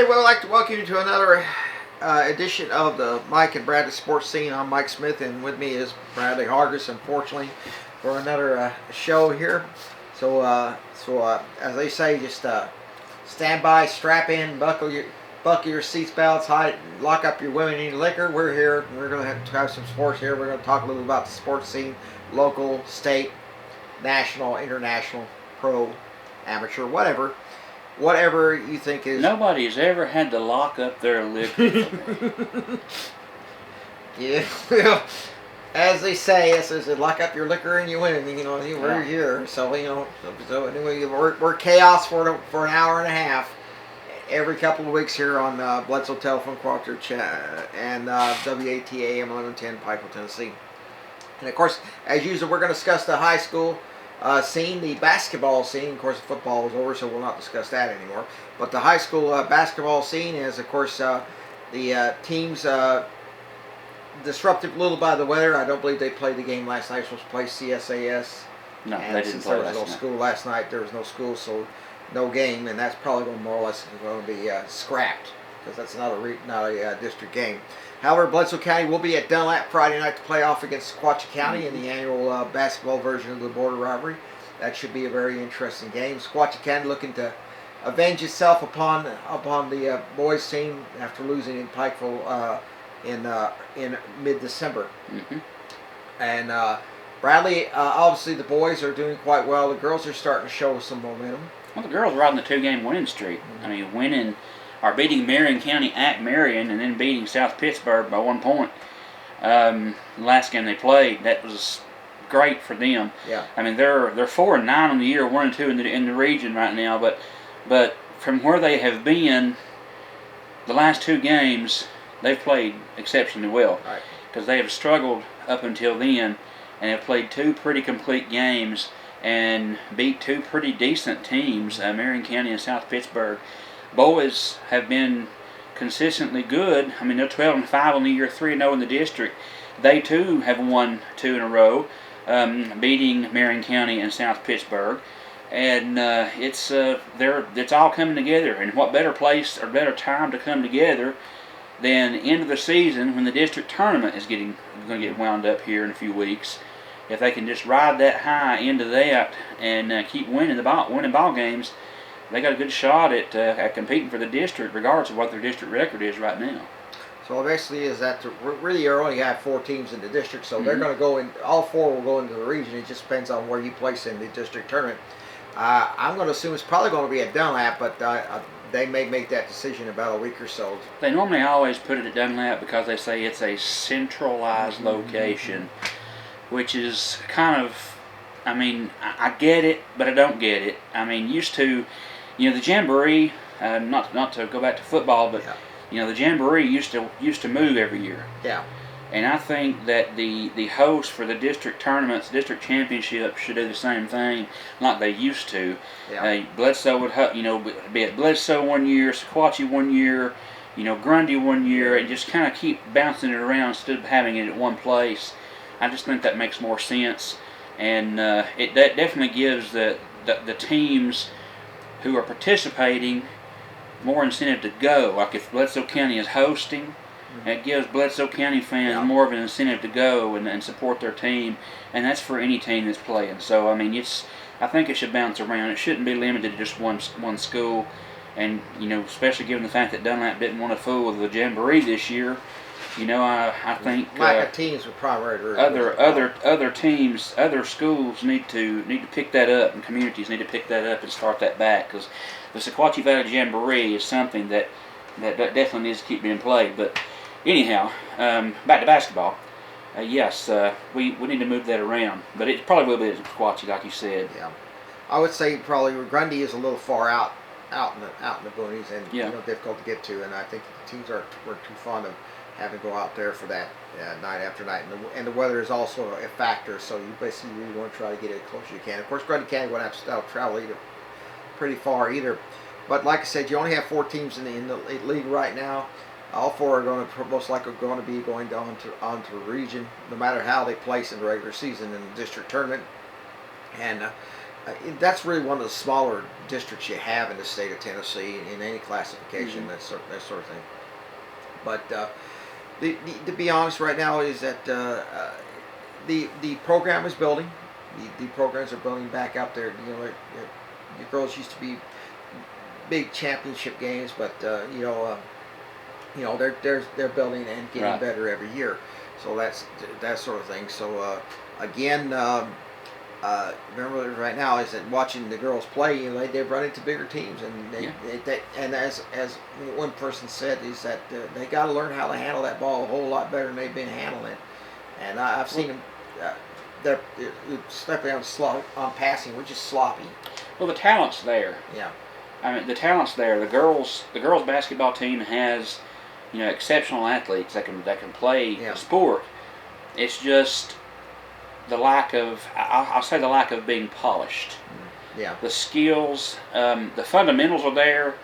everybody. Well, I'd like to welcome you to another edition of the Mike and Bradley Sports Scene. I'm Mike Smith, and with me is Bradley Hargis, unfortunately, for another show here. So, as they say, just stand by, strap in, buckle your seat belts, lock up your women and liquor. We're here. We're going to have some sports here. We're going to talk a little about the sports scene, local, state, national, international, pro, amateur, whatever you think is. Nobody's ever had to lock up their liquor. Yeah, well, as they say, it says lock up your liquor and you win. We're here, so anyway, we're chaos for an hour and a half every couple of weeks here on Bledsoe Telephone Cooperative and WATA AM 1110 Pikeville, Tennessee. And of course, as usual, we're going to discuss the high school scene, the basketball scene. Of course, the football is over, so we'll not discuss that anymore. But the high school basketball scene is, of course, the teams disrupted a little by the weather. I don't believe they played the game last night. They were supposed to play CSAS. No, and they didn't play last night. There was no school last night. There was no school, so no game, and that's probably going to more or less going to be scrapped because that's not a district game. However, Bledsoe County will be at Dunlap Friday night to play off against Sequatchie County in the annual basketball version of the border rivalry. That should be a very interesting game. Sequatchie County looking to avenge itself upon the boys team after losing in Pikeville in mid-December. Mm-hmm. And Bradley, obviously the boys are doing quite well. The girls are starting to show some momentum. Well, the girls are riding the 2-game winning streak. Mm-hmm. I mean, beating Marion County at Marion and then beating South Pittsburgh by 1 point. The last game they played, that was great for them. Yeah. I mean, they're 4-9 on the year, 1-2 in the region right now. But from where they have been, the last 2 games they've played exceptionally well. Right. Because they have struggled up until then and have played 2 pretty complete games and beat 2 pretty decent teams, Marion County and South Pittsburgh. Boys have been consistently good. I mean, they're 12-5 on the year, 3-0 in the district. They too have won 2 in a row, beating Marion County and South Pittsburgh. And it's all coming together. And what better place or better time to come together than end of the season when the district tournament is going to get wound up here in a few weeks. If they can just ride that high into that and keep winning ball games, they got a good shot at competing for the district, regardless of what their district record is right now. So basically, is that really you only have 4 teams in the district, so they're Mm-hmm. going to go in. All 4 will go into the region. It just depends on where you place in the district tournament. I'm going to assume it's probably going to be at Dunlap, but they may make that decision in about a week or so. They normally always put it at Dunlap because they say it's a centralized Mm-hmm. location, which is kind of, I mean, I get it, but I don't get it. I mean, used to, the Jamboree, not to go back to football, but Yeah. The Jamboree used to move every year. Yeah. And I think that the host for the district tournaments, district championships, should do the same thing like they used to. Yeah. Bledsoe would, be at Bledsoe one year, Sequatchie one year, Grundy one year, and just kind of keep bouncing it around instead of having it at one place. I just think that makes more sense, and that definitely gives the teams who are participating more incentive to go. Like if Bledsoe County is hosting, it gives Bledsoe County fans more of an incentive to go and support their team, and that's for any team that's playing. So I mean, I think it should bounce around. It shouldn't be limited to just one school, and especially given the fact that Dunlap didn't want to fool with the Jamboree this year. I think lack of teams with primary. Other teams, other schools need to pick that up, and communities need to pick that up and start that back, because the Sequatchie Valley Jamboree is something that definitely needs to keep being played. But anyhow, back to basketball. Yes, we need to move that around, but it probably will be at Sequatchie, like you said. Yeah, I would say probably Grundy is a little far out in the boonies and difficult to get to, and I think the teams were too fond of having to go out there for that night after night, and the weather is also a factor. So you basically really want to try to get it as close as you can. Of course, Grundy County won't have to travel either pretty far either. But like I said, you only have 4 teams in the league right now. All 4 are going to most likely going to be going down onto the region, no matter how they place in the regular season in the district tournament. And That's really one of the smaller districts you have in the state of Tennessee in any classification, that sort of thing. But to be honest, right now is that the program is building. The programs are building back up there. The girls used to be big championship games, but they're building and getting better every year. So that's that sort of thing. So again. Remember right now is that watching the girls play, they've run into bigger teams, and and as one person said is that they got to learn how to handle that ball a whole lot better than they've been handling it. And I've seen them, they're stepping on passing, which is sloppy. Well, the talent's there. Yeah. I mean, the talent's there. The girls basketball team has, exceptional athletes that can play the sport. It's just the lack of, I'll say the lack of being polished. Yeah. The skills, the fundamentals are there.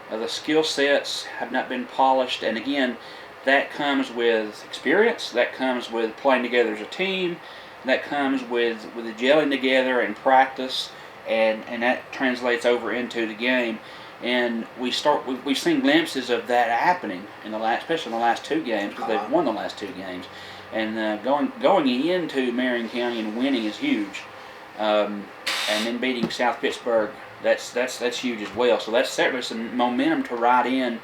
The skill sets have not been polished, and again, that comes with experience. That comes with playing together as a team. That comes with the gelling together and practice, and that translates over into the game. And we've seen glimpses of that happening especially in the last two games, because they've won the last two games. And going into Marion County and winning is huge, and then beating South Pittsburg, that's huge as well. So that's certainly some momentum to ride in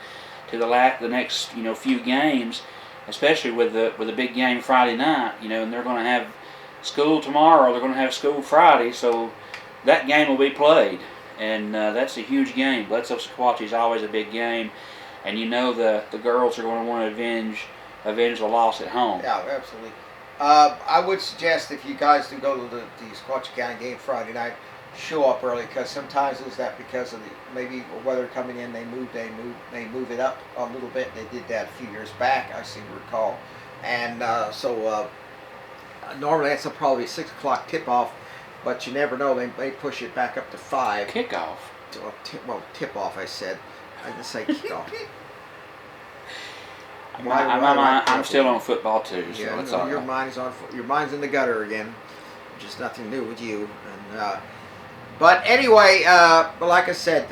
to the next few games, especially with the big game Friday night. And they're going to have school tomorrow. They're going to have school Friday, so that game will be played, and that's a huge game. Bledsoe-Sequatchie is always a big game, and the girls are going to want to avenge the loss at home. Yeah, absolutely. I would suggest if you guys do go to the Sequatchie County game Friday night, show up early, because sometimes is that because of maybe weather coming in, they move it up a little bit. They did that a few years back, I seem to recall, and so normally that's probably a 6 o'clock tip off, but you never know. They push it back up to 5. Kickoff. Tip off. I said. I didn't say kickoff. I'm still on football too, so yeah, it's all your right. your mind's in the gutter again, which is nothing new with you. And but anyway, like I said,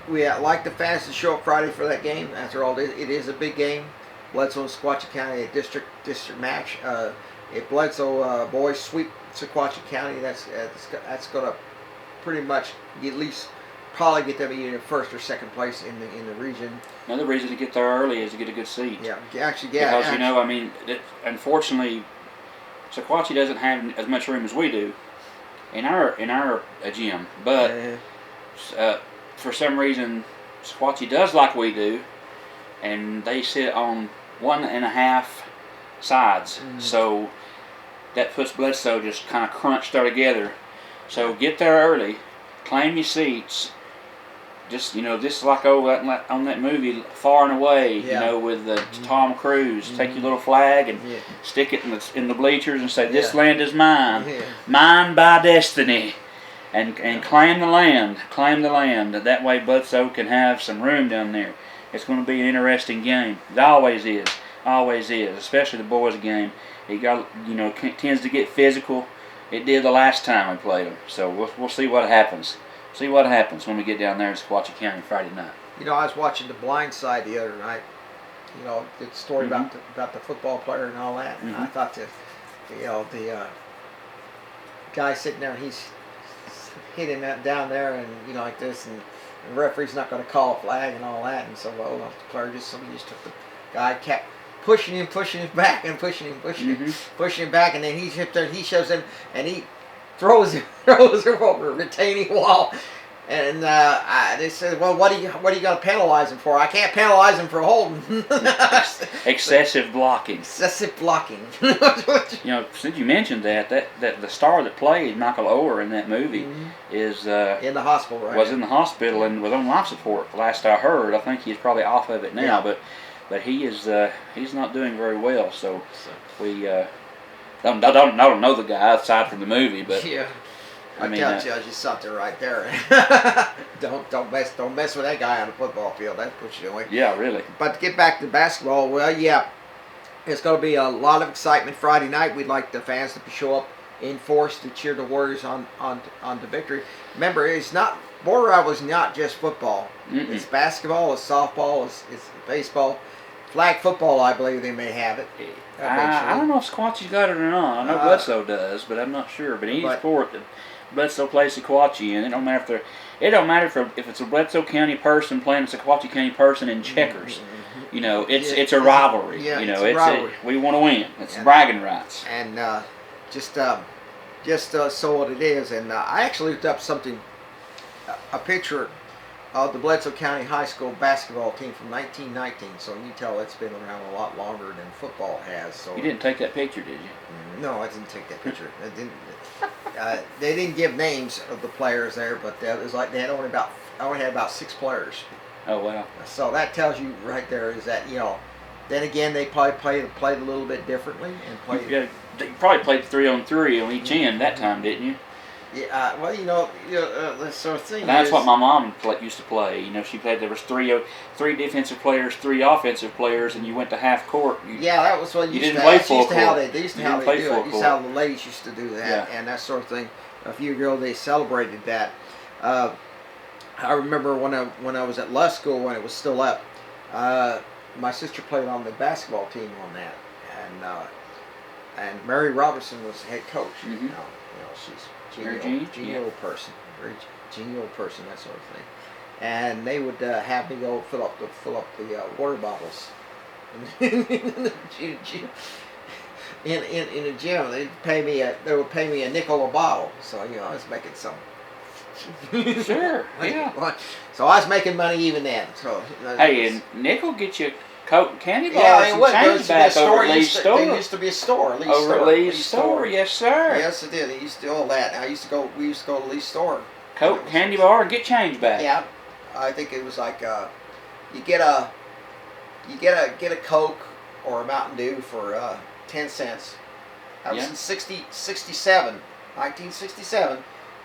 we like the fans to show up Friday for that game. After all, it is a big game. Bledsoe and Sequatchie County, a district match. If Bledsoe boys sweep Sequatchie County, that's going to pretty much at least probably get them either in first or second place in the region. Another reason to get there early is to get a good seat. Yeah, actually, Because unfortunately, Sequatchie doesn't have as much room as we do in our gym, but for some reason, Sequatchie does like we do, and they sit on 1.5 sides. Mm-hmm. So that puts Bledsoe just kind of crunched there together. So get there early, claim your seats. Just just like on that movie Far and Away, with Tom Cruise, take your little flag and stick it in the bleachers and say, "This land is mine, mine by destiny," and claim the land. That way, Bledsoe can have some room down there. It's going to be an interesting game. It always is, especially the boys' game. It tends to get physical. It did the last time we played them, so we'll see what happens. See what happens when we get down there in Sequatchie County Friday night. I was watching The Blind Side the other night. The story about the football player and all that. And I thought that, the guy sitting there, he's hitting that down there and like this, and the referee's not going to call a flag and all that. And so, the player somebody just took the guy, kept pushing him back and pushing him back, and then he shoves him and he throws him over a retaining wall, and they said, "Well, what are you going to penalize him for?" "I can't penalize him for holding." Excessive blocking. Excessive blocking. Since you mentioned that the star that played Michael Oher in that movie is in the hospital. Right? Was in the hospital and was on life support. Last I heard, I think he's probably off of it now, but he is he's not doing very well. So we. I don't know the guy aside from the movie, but I tell you something right there. don't mess with that guy on the football field. That puts you away. Yeah, really. But to get back to basketball, it's going to be a lot of excitement Friday night. We'd like the fans to show up in force to cheer the Warriors on to victory. Remember, it's not Border Rival is not just football. Mm-mm. It's basketball, it's softball, it's baseball, flag football. I believe they may have it. I don't know if Sequatchie's got it or not. I know Bledsoe does, but I'm not sure. But any sport that Bledsoe plays Sequatchie in, it don't matter if it's a Bledsoe County person playing a Sequatchie County person in checkers. Mm-hmm. You know, it's a rivalry. Yeah, you know, it's a rivalry. We want to win. It's bragging rights. And just so what it is. And I actually looked up something, a picture of the Bledsoe County High School basketball team from 1919. So you tell it's been around a lot longer than football has. So you didn't take that picture, did you? No, I didn't take that picture. They didn't give names of the players there, but it was like they only had about 6 players. Oh wow! So that tells you right there is that then again they probably played a little bit differently and played. You probably played 3-on-3 on each end that time, didn't you? Yeah. Well, the sort of thing. That's what my mom used to play. You know, she played. There was three defensive players, 3 offensive players, and you went to half court. That was what you didn't play full court. They used to how they do it. Used how the ladies used to do that, and that sort of thing. A few years ago, they celebrated that. I remember when I was at Lusk School when it was still up. My sister played on the basketball team on that, and Mary Robertson was head coach. Mm-hmm. She's genial person, very genial person, that sort of thing. And they would have me go fill up the water bottles in the gym. They would pay me a nickel a bottle. So I was making some. Sure. Yeah. So I was making money even then. So hey, and nickel get you Coke and candy bars. Yeah, it was. Change back over at Lee's store. There used to be a store. Over at Lee's store, yes sir. Yes, it did. It used to do all that. We used to go to Lee's store. Coke, candy bar, and get change back. Yeah, I think it was like you get a Coke or a Mountain Dew for 10 cents. That was in 1967,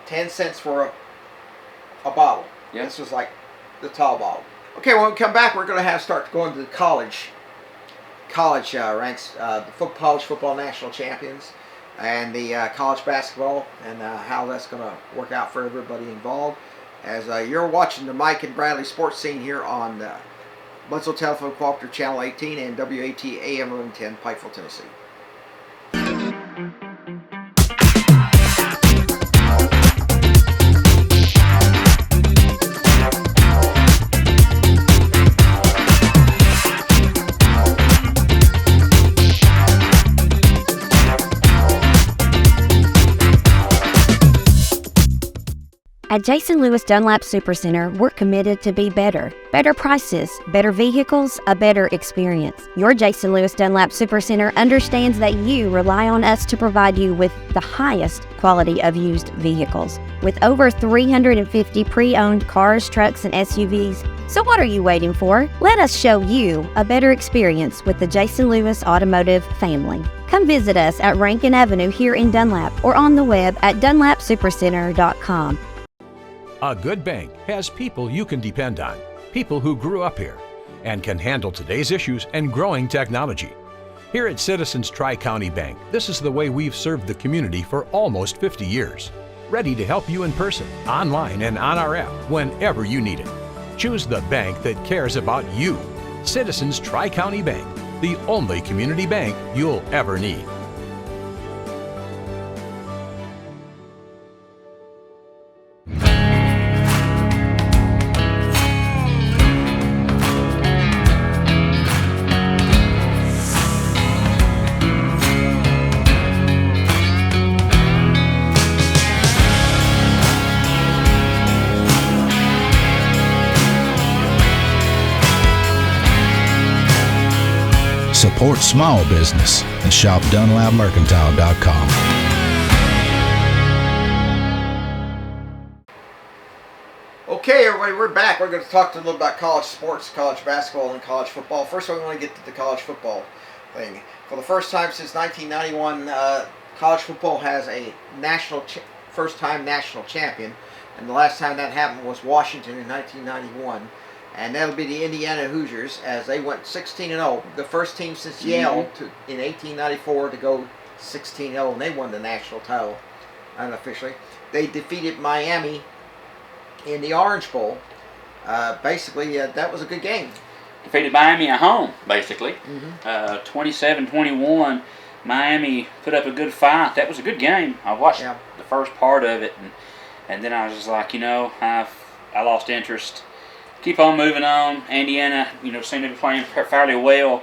10 cents for a bottle. Yeah. This was like the tall bottle. Okay, when we come back, we're going to start going to the college ranks, the college football national champions, and the college basketball, and how that's going to work out for everybody involved. As you're watching the Mike and Bradley Sports Scene here on Bledsoe Telephone Cooperative Channel 18 and WAT AM 1110, Pikeville, Tennessee. At Jason Lewis Dunlap Supercenter, we're committed to be better. Better prices, better vehicles, a better experience. Your Jason Lewis Dunlap Supercenter understands that you rely on us to provide you with the highest quality of used vehicles. With over 350 pre-owned cars, trucks, and SUVs. So what are you waiting for? Let us show you a better experience with the Jason Lewis Automotive family. Come visit us at Rankin Avenue here in Dunlap or on the web at dunlapsupercenter.com. A good bank has people you can depend on, people who grew up here and can handle today's issues and growing technology. Here at Citizens Tri-County Bank, this is the way we've served the community for almost 50 years. Ready to help you in person, online, and on our app whenever you need it. Choose the bank that cares about you. Citizens Tri-County Bank, the only community bank you'll ever need. Support small business and shop DunlapMercantile.com. Okay, everybody, we're back. We're going to talk a little about college sports, college basketball, and college football. First, we want to get to the college football thing. For the first time since 1991, college football has a first-time national champion, and the last time that happened was Washington in 1991. And that'll be the Indiana Hoosiers, as they went 16-0. The first team since Yale in 1894 to go 16-0, and they won the national title unofficially. They defeated Miami in the Orange Bowl. Basically, that was a good game. Defeated Miami at home, basically. 27-21. Miami put up a good fight. That was a good game. I watched the first part of it, and then I was just like, I lost interest. Keep on moving on. Indiana, seemed to be playing fairly well.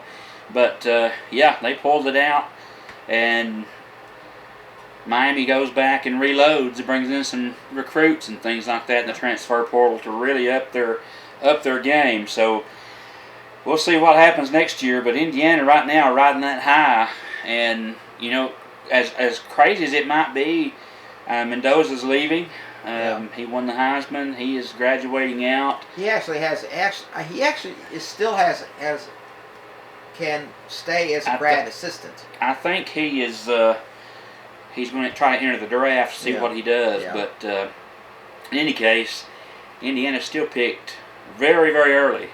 But, they pulled it out. And Miami goes back and reloads. It brings in some recruits and things like that in the transfer portal to really up their game. So we'll see what happens next year. But Indiana right now are riding that high. And, as crazy as it might be, Mendoza's leaving. He won the Heisman. He is graduating out. He actually can stay as a grad assistant. I think he is. He's going to try to enter the draft, see what he does. Yeah. But in any case, Indiana still picked very, very early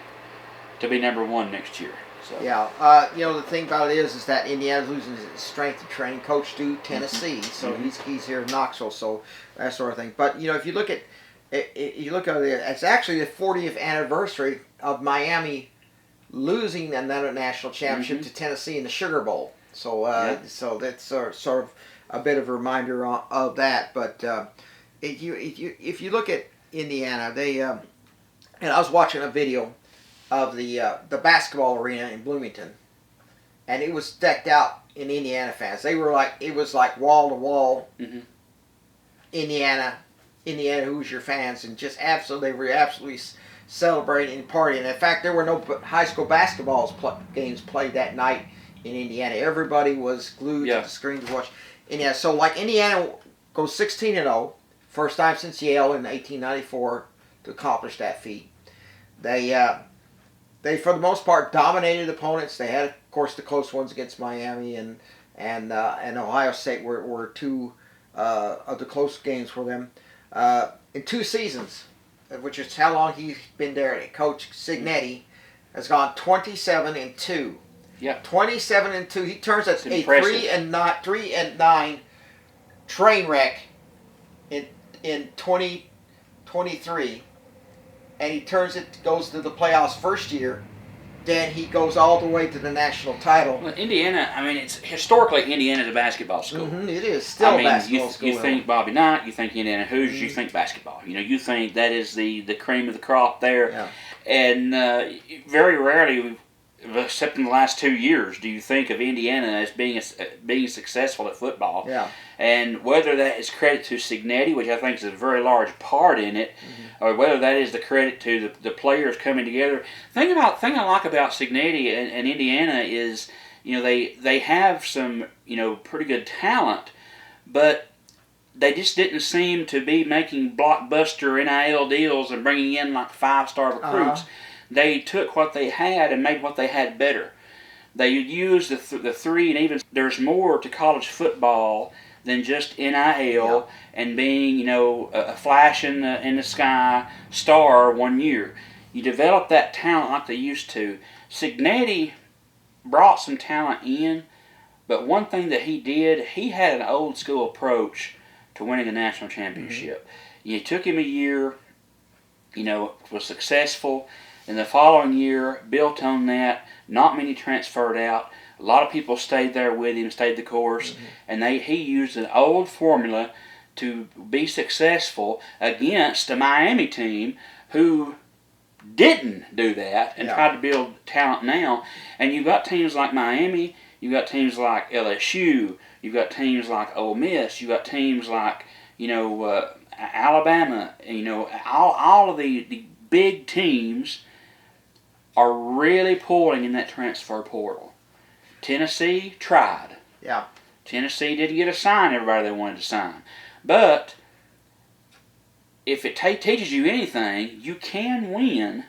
to be number 1 next year. So. Yeah, the thing about it is that Indiana's losing his strength and training coach to Tennessee, so he's here in Knoxville, so that sort of thing. But if you look at it, it's actually the 40th anniversary of Miami losing another national championship to Tennessee in the Sugar Bowl. So so that's sort of a bit of a reminder of that. But if you look at Indiana, they and I was watching a video of the basketball arena in Bloomington, and it was decked out in Indiana fans. It was like wall to wall Indiana Hoosier fans, and just they were absolutely celebrating and partying. In fact, there were no high school basketball games played that night in Indiana. Everybody was glued to the screen to watch Indiana. So Indiana goes 16-0, first time since Yale in 1894 to accomplish that feat. They, for the most part, dominated opponents. They had, of course, the close ones against Miami and Ohio State were two of the close games for them. In 2 seasons, which is how long he's been there, Coach Cignetti has gone 27-2. Yeah, 27-2. He turns a 3-9 train wreck in 2023. And he goes to the playoffs first year. Then he goes all the way to the national title. Well, Indiana, it's historically Indiana's a basketball school. It is still a basketball school. You think Bobby Knight, you think Indiana Hoosiers, you think basketball. You think that is the cream of the crop there. Yeah. And very rarely, except in the last 2 years, do you think of Indiana as being successful at football. Yeah. And whether that is credit to Cignetti, which I think is a very large part in it, or whether that is the credit to the players coming together. Thing I like about Cignetti and Indiana is, they have some, pretty good talent, but they just didn't seem to be making blockbuster NIL deals and bringing in like 5-star recruits. They took what they had and made what they had better. They used the 3, and even there's more to college football than just NIL and being, a flash in the sky star 1 year. You develop that talent like they used to. Cignetti brought some talent in, but one thing that he did, he had an old school approach to winning a national championship. It took him a year, was successful. And the following year, built on that, not many transferred out. A lot of people stayed there with him, stayed the course, and he used an old formula to be successful against a Miami team who didn't do that and tried to build talent now. And you've got teams like Miami, you've got teams like LSU, you've got teams like Ole Miss, you've got teams like Alabama. All of the big teams are really pulling in that transfer portal. Tennessee tried. Yeah. Tennessee didn't get to sign everybody they wanted to sign. But if it teaches you anything, you can win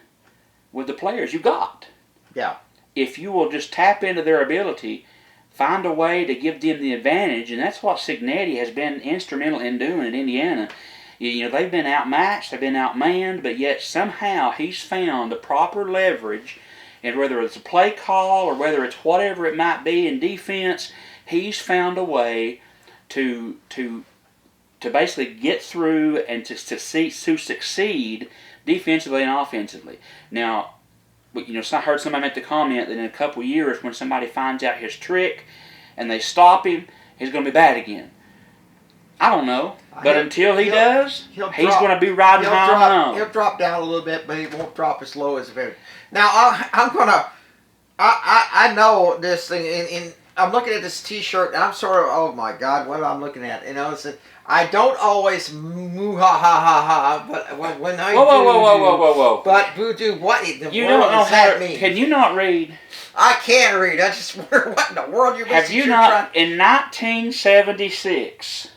with the players you got. Yeah. If you will just tap into their ability, find a way to give them the advantage, and that's what Cignetti has been instrumental in doing at Indiana. They've been outmatched, they've been outmanned, but yet somehow he's found the proper leverage, and whether it's a play call or whether it's whatever it might be in defense, he's found a way to basically get through and to succeed defensively and offensively. Now, I heard somebody make the comment that in a couple of years, when somebody finds out his trick and they stop him, he's going to be bad again. I don't know, but until he does, he's going to be riding high on. He'll drop down a little bit, but he won't drop as low as it. Now I know this thing, and I'm looking at this T-shirt, and I'm sort of, oh my God, what am I looking at? I don't always moo ha ha ha ha, but when I whoa. But voodoo, what in the you world don't know does that mean? Can you not read? I can read. I just wonder what in the world you're Have you not? In 1976,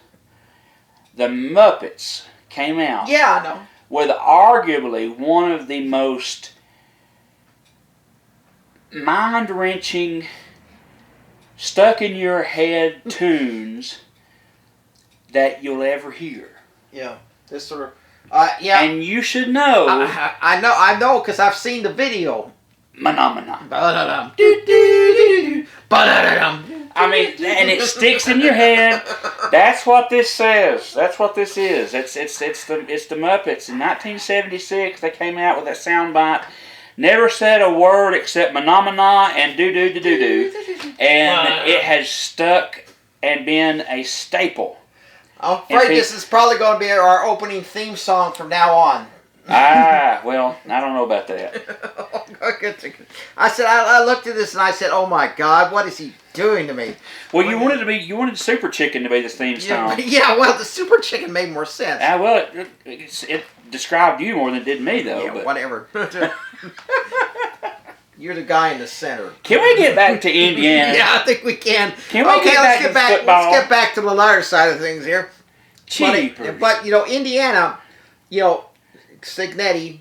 the Muppets came out. Yeah, I know. With arguably one of the most mind-wrenching, stuck-in-your-head tunes that you'll ever hear. Yeah, this sort of, yeah. And you should know. I know, because I've seen the video. Manamana. I mean, and it sticks in your head. That's what this says. That's what this is. It's the Muppets. In 1976, they came out with that soundbite. Never said a word except manamana and do-do-do-do-do. And it has stuck and been a staple. I'm afraid this is probably going to be our opening theme song from now on. Well, I don't know about that. I said, I looked at this and I said, oh my God, what is he doing to me? Well, you wanted Super Chicken to be the theme song. Yeah, well, the Super Chicken made more sense. Well, it described you more than it did me, though. Yeah, whatever. You're the guy in the center. Can we get back to Indiana? Yeah, I think we can. Can we let's get back to the lighter side of things here. But Indiana, Cignetti,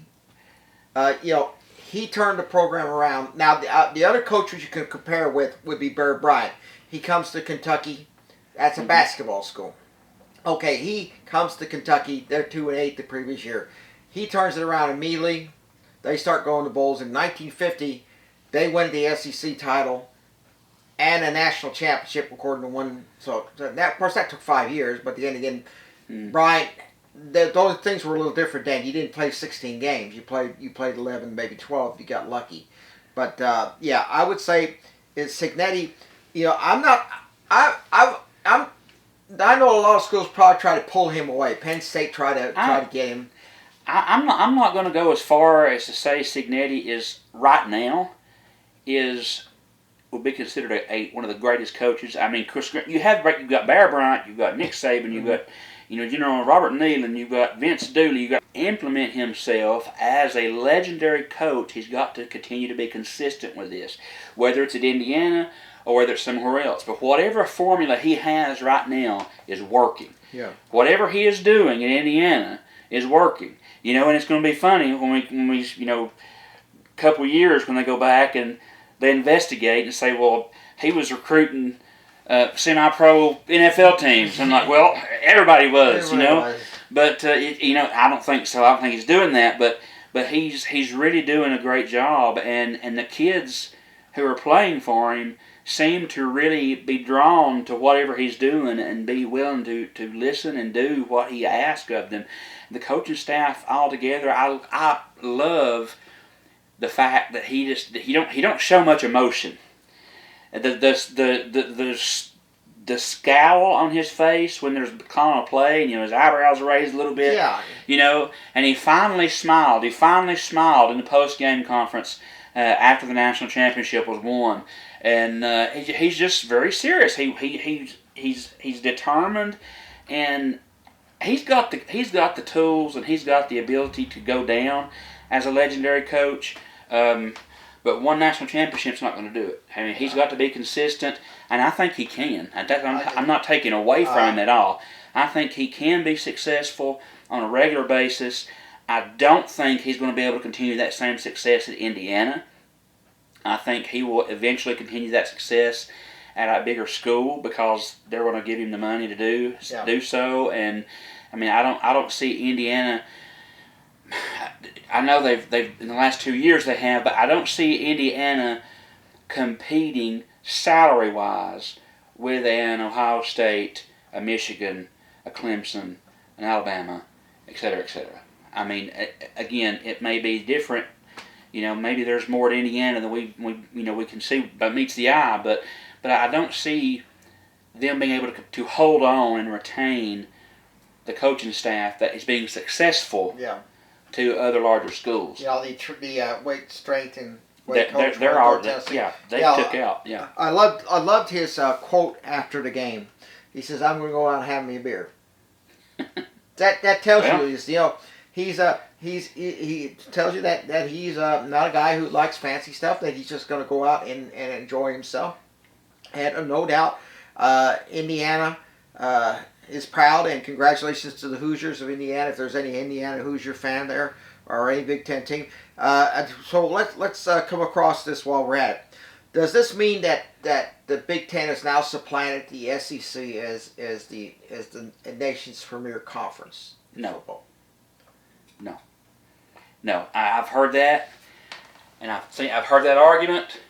he turned the program around. Now, the other coaches you can compare with would be Bear Bryant. He comes to Kentucky. That's a basketball school. Okay, he comes to Kentucky. They're 2-8 the previous year. He turns it around immediately. They start going to bowls. In 1950, they win the SEC title and a national championship, according to one. So that, of course, that took 5 years. But then again, Bryant, those things were a little different then. You didn't play 16 games. You played 11, maybe 12 if you got lucky. But yeah, I would say it's Cignetti. I know a lot of schools probably try to pull him away. Penn State tried to get him. I'm not going to go as far as to say Cignetti is right now would be considered one of the greatest coaches. I mean, you've got Bear Bryant, you've got Nick Saban, you've got General Robert Neyland, you've got Vince Dooley. You've got to implement himself as a legendary coach. He's got to continue to be consistent with this, whether it's at Indiana or whether it's somewhere else. But whatever formula he has right now is working. Yeah. Whatever he is doing in Indiana is working. And it's going to be funny when we a couple of years when they go back and they investigate and say, well, he was recruiting semi-pro NFL teams. I'm like, well, everybody was, But I don't think so. I don't think he's doing that. But he's really doing a great job, and the kids who are playing for him seem to really be drawn to whatever he's doing and be willing to listen and do what he asks of them. The coaching staff altogether, I love the fact that he don't show much emotion. The scowl on his face when there's calling a play, and his eyebrows raised a little bit. Yeah. And he finally smiled. He finally smiled in the post-game conference after the national championship was won. And he's just very serious. He's determined, and he's got the tools and he's got the ability to go down as a legendary coach. But one national championship's not going to do it. I mean, he's got to be consistent, and I think he can. I'm not taking away from him at all. I think he can be successful on a regular basis. I don't think he's going to be able to continue that same success at Indiana. I think he will eventually continue that success at a bigger school because they're going to give him the money to do so. And I mean, I don't see Indiana. I know they've in the last 2 years they have, but I don't see Indiana competing salary-wise with an Ohio State, a Michigan, a Clemson, an Alabama, etc., etc. I mean, again, it may be different. Maybe there's more at Indiana than we can see, but meets the eye. But I don't see them being able to hold on and retain the coaching staff that is being successful to other larger schools. The weight, strength, and weight coach. They took out. Yeah. I loved his quote after the game. He says, "I'm going to go out and have me a beer." that tells you he tells you that he's not a guy who likes fancy stuff. That he's just going to go out and enjoy himself. And no doubt, Indiana is proud, and congratulations to the Hoosiers of Indiana. If there's any Indiana Hoosier fan there or any Big Ten team, so let's come across this while we're at it. Does this mean that the Big Ten has now supplanted the SEC as the nation's premier conference? No. I've heard that, and I've heard that argument.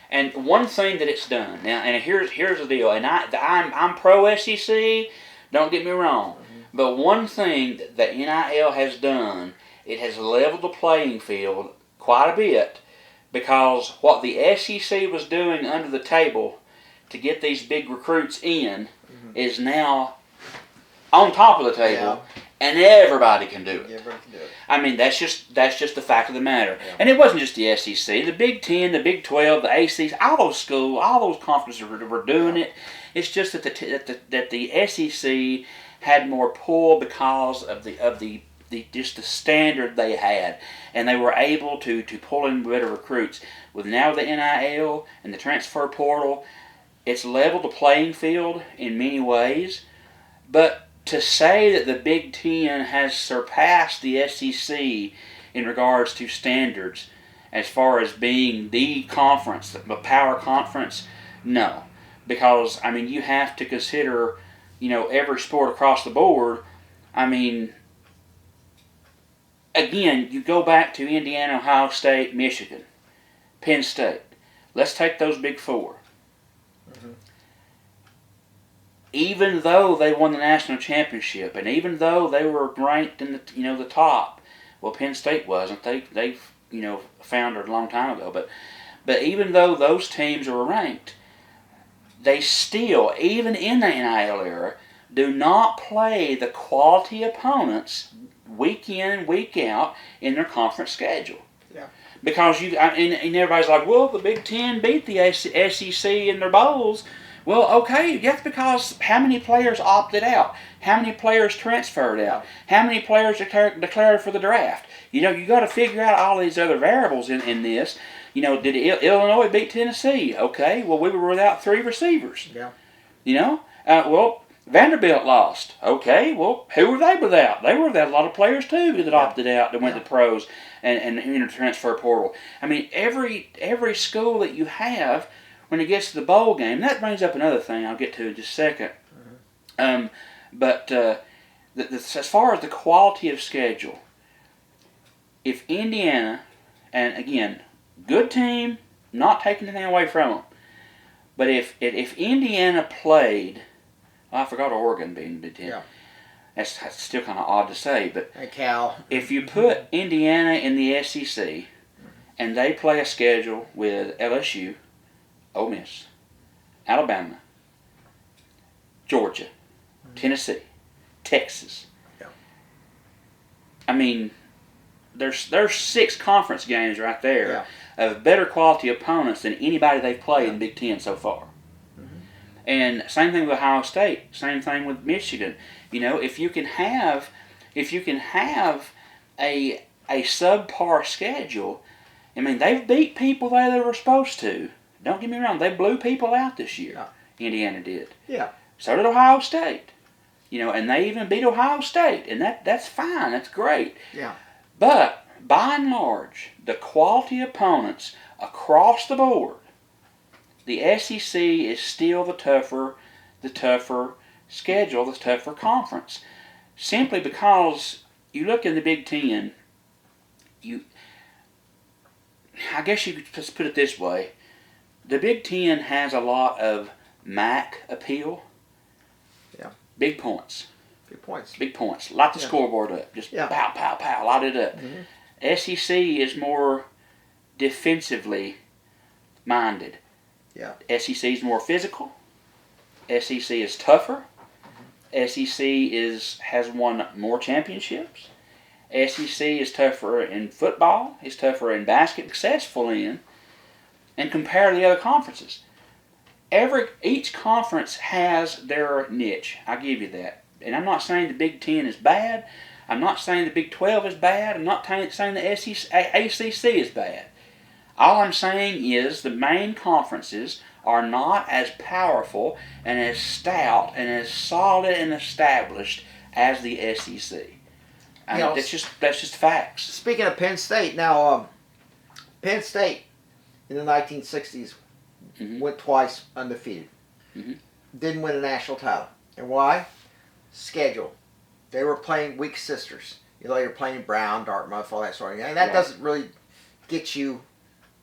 And one thing that it's done now, and here's the deal, and I'm pro SEC. Don't get me wrong, but one thing that NIL has done, it has leveled the playing field quite a bit, because what the SEC was doing under the table to get these big recruits in is now on top of the table, and everybody can do it. I mean, that's just the fact of the matter. Yeah. And it wasn't just the SEC, the Big 10, the Big 12, the ACs, all those schools, all those conferences were doing it. It's just that the SEC had more pull because of the standard they had, and they were able to pull in better recruits. With now the NIL and the transfer portal, it's leveled the playing field in many ways. But to say that the Big Ten has surpassed the SEC in regards to standards, as far as being the conference, the power conference, no. Because, I mean, you have to consider, every sport across the board. I mean, again, you go back to Indiana, Ohio State, Michigan, Penn State. Let's take those big four. Even though they won the national championship, and even though they were ranked in the top, well, Penn State wasn't. They foundered a long time ago. But even though those teams were ranked, they still, even in the NIL era, do not play the quality opponents week in and week out in their conference schedule. Yeah. Because and everybody's like, well, the Big Ten beat the SEC in their bowls. Well, okay, that's because how many players opted out? How many players transferred out? How many players declared for the draft? You got to figure out all these other variables in this. Did Illinois beat Tennessee? Okay, well, we were without 3 receivers. Yeah. Well, Vanderbilt lost. Okay, well, who were they without? They were without a lot of players, too, that opted out, that went to pros and entered the transfer portal. I mean, every school that you have, when it gets to the bowl game, that brings up another thing I'll get to in just a second. But as far as the quality of schedule, if Indiana, and again, good team, not taking anything away from them, but if Indiana played, I forgot Oregon being Big Ten. Yeah. That's still kind of odd to say, but hey, Cal. If you put Indiana in the SEC and they play a schedule with LSU, Ole Miss, Alabama, Georgia, Tennessee, Texas. Yeah. I mean, there's 6 conference games right there of better quality opponents than anybody they've played in Big Ten so far. And same thing with Ohio State, same thing with Michigan. If you can have a subpar schedule, I mean, they've beat people that they were supposed to. Don't get me wrong, they blew people out this year. Yeah. Indiana did. Yeah. So did Ohio State. And they even beat Ohio State, and that's fine, that's great. Yeah. But by and large, the quality opponents across the board, the SEC is still the tougher schedule, the tougher conference. Simply because you look in the Big Ten, I guess you could just put it this way. The Big Ten has a lot of MAC appeal. Yeah. Big points. Good points. Big points. Light the Yeah. scoreboard up. Just Yeah. pow, pow, pow. Light it up. Mhm. SEC is more defensively minded. Yeah. SEC is more physical. SEC is tougher. SEC has won more championships. SEC is tougher in football. It's tougher in basketball. Successful in, and compare to the other conferences. Each conference has their niche. I give you that. And I'm not saying the Big Ten is bad. I'm not saying the Big 12 is bad. I'm not saying the ACC is bad. All I'm saying is the main conferences are not as powerful and as stout and as solid and established as the SEC. I mean, that's just facts. Speaking of Penn State, now Penn State in the 1960s went twice undefeated. Didn't win a national title. And why? Schedule. They were playing weak sisters. You're playing Brown, Dartmouth, all that sort of thing. And that doesn't really get you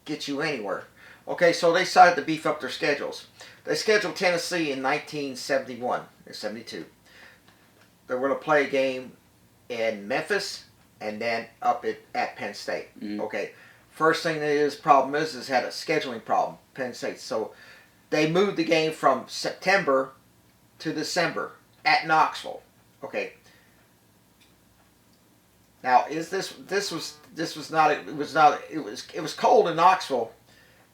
anywhere. Okay, so they decided to beef up their schedules. They scheduled Tennessee in 1971 or 72. They were going to play a game in Memphis and then up at Penn State. Okay, first thing problem is had a scheduling problem, Penn State. So they moved the game from September to December at Knoxville. Okay. Now, it was cold in Knoxville,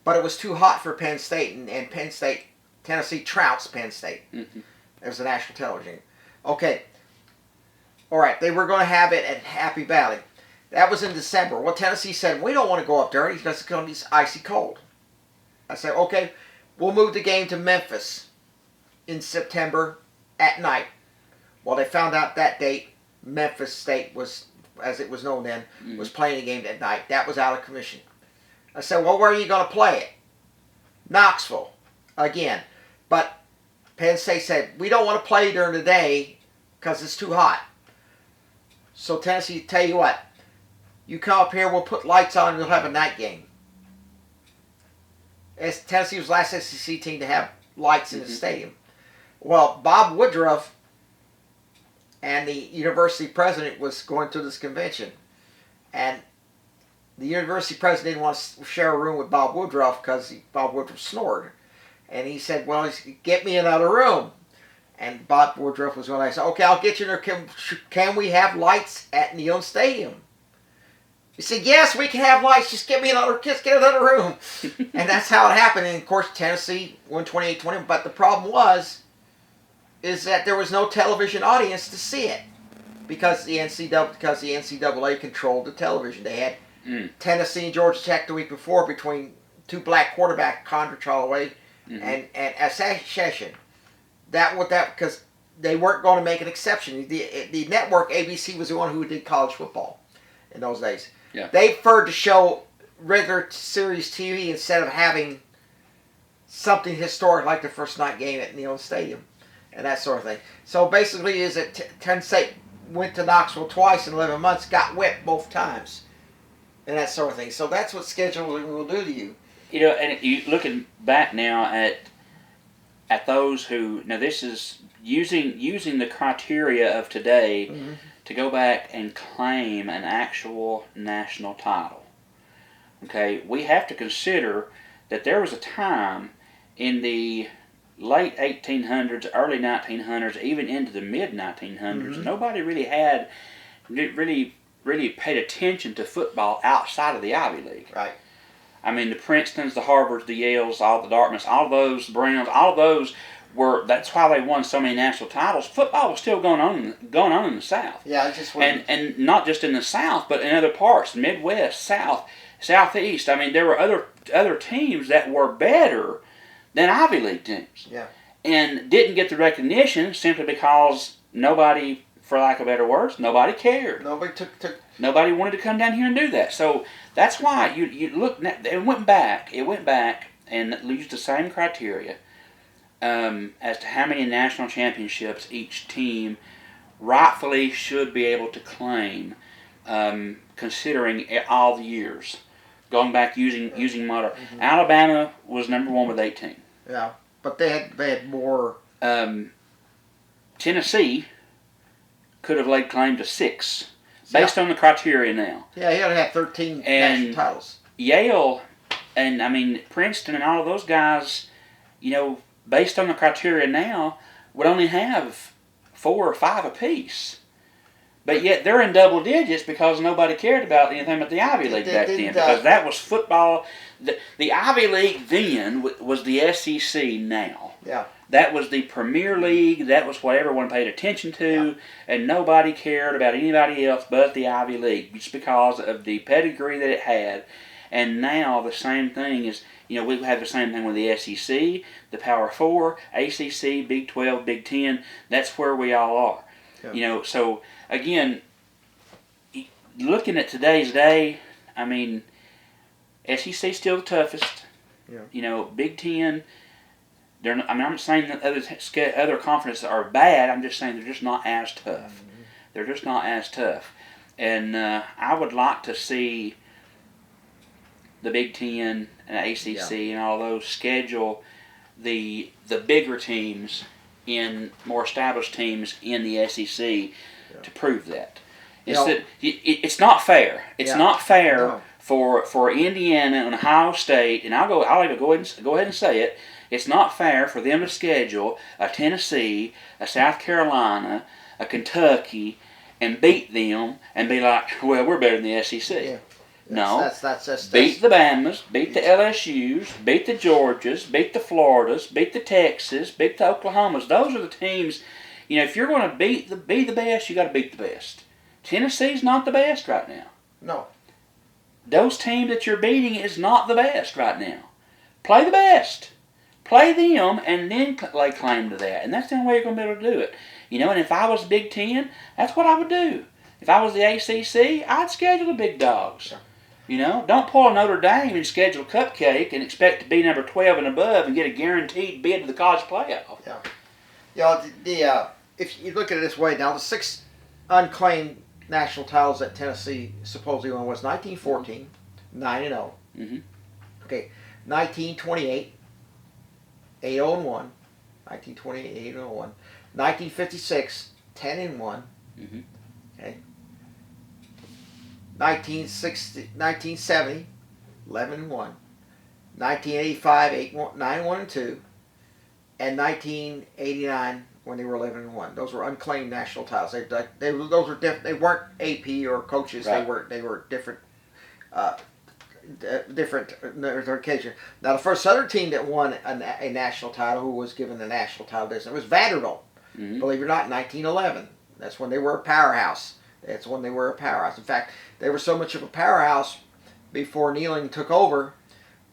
but it was too hot for Penn State, and Penn State, Tennessee trounced Penn State. It was a national television. Okay. All right, they were going to have it at Happy Valley. That was in December. Well, Tennessee said, we don't want to go up there. It's going to be icy cold. I said, okay, we'll move the game to Memphis in September at night. Well, they found out that date, Memphis State was, as it was known then, was playing a game at night. That was out of commission. I said, well, where are you going to play it? Knoxville, again. But Penn State said, we don't want to play during the day because it's too hot. So Tennessee, tell you what, you come up here, we'll put lights on, and we'll have a night game. As Tennessee was the last SEC team to have lights in the stadium. Well, Bob Woodruff and the university president was going to this convention, and the university president didn't want to share a room with Bob Woodruff because Bob Woodruff snored, and he said, well, get me another room. And Bob Woodruff was going to say, okay, I'll get you there. Can we have lights at Neyland Stadium? He said, yes, we can have lights. Just get another room. And that's how it happened. And, of course, Tennessee won 28-20. But the problem is that there was no television audience to see it because the NCAA controlled the television. They had Tennessee and Georgia Tech the week before between two black quarterbacks, Condra Holloway and Session. Because they weren't going to make an exception. The network, ABC, was the one who did college football in those days. Yeah. They preferred to show regular series TV instead of having something historic like the first night game at Neyland Stadium and that sort of thing. So basically is that Penn State went to Knoxville twice in 11 months, got whipped both times, and that sort of thing. So that's what scheduling will do to you. And you looking back now at those who, now this is using the criteria of today to go back and claim an actual national title. Okay, we have to consider that there was a time in the late 1800s, early 1900s, even into the mid 1900s, nobody really paid attention to football outside of the Ivy League. Right. I mean, the Princetons, the Harvards, the Yales, all the Dartmouths, all those, the Browns, all of those that's why they won so many national titles. Football was still going on in the South. Yeah, it just wasn't. And not just in the South, but in other parts, Midwest, South, Southeast. I mean, there were other teams that were better than Ivy League teams. Yeah. And didn't get the recognition simply because nobody, for lack of better words, nobody cared. Nobody Nobody wanted to come down here and do that. So that's why you look. It went back and used the same criteria as to how many national championships each team rightfully should be able to claim, considering all the years. Going back using modern. Alabama was number one with 18. Yeah. But they had more. Tennessee could have laid claim to 6 based on the criteria now. Yeah, he ought to have 13 national titles. Yale and Princeton and all of those guys, based on the criteria now, would only have 4 or 5 apiece. But yet they're in double digits because nobody cared about anything but the Ivy League back then, because that was football. The Ivy League then was the SEC now. Yeah. That was the Premier League. That was what everyone paid attention to, and nobody cared about anybody else but the Ivy League, just because of the pedigree that it had. And now the same thing is, we have the same thing with the SEC, the Power 4, ACC, Big 12, Big 10. That's where we all are. Yeah. So again, looking at today's day, SEC still the toughest. Yeah. Big 10. I'm not saying that other conferences are bad. I'm just saying they're just not as tough. Mm-hmm. They're just not as tough. And I would like to see the Big 10 and ACC and all those schedule the bigger teams in more established teams in the SEC to prove that. It's not fair. It's not fair for Indiana and Ohio State, and I'll even go ahead and say it. It's not fair for them to schedule a Tennessee, a South Carolina, a Kentucky, and beat them and be like, well, we're better than the SEC. Yeah. No. That's beat the Bamas, beat the LSUs, beat the Georgias, beat the Floridas, beat the Texas, beat the Oklahomas. Those are the teams. If you're going to be the best, you got to beat the best. Tennessee's not the best right now. No. Those teams that you're beating is not the best right now. Play the best. Play them and then lay claim to that. And that's the only way you're going to be able to do it. And if I was Big 10, that's what I would do. If I was the ACC, I'd schedule the big dogs. Don't pull a Notre Dame and schedule a cupcake and expect to be number 12 and above and get a guaranteed bid to the college playoff. Yeah. If you look at it this way, now the 6 unclaimed national titles that Tennessee supposedly won was 1914, 9-0. Mm-hmm. Okay, 1928, 8-0-1. 1928, 8-0-1. 1956, 10-1. Mm-hmm. Okay. 1970, 11-1. 1985, 9-1-2. And 1989, when they were 11-1. Those were unclaimed national titles. Those were different. They weren't AP or coaches. Right. They were different. Different occasion. Now the first other team that won a national title, who was given the national title, was Vanderbilt. Mm-hmm. Believe it or not, in 1911. That's when they were a powerhouse. In fact, they were so much of a powerhouse before Neyland took over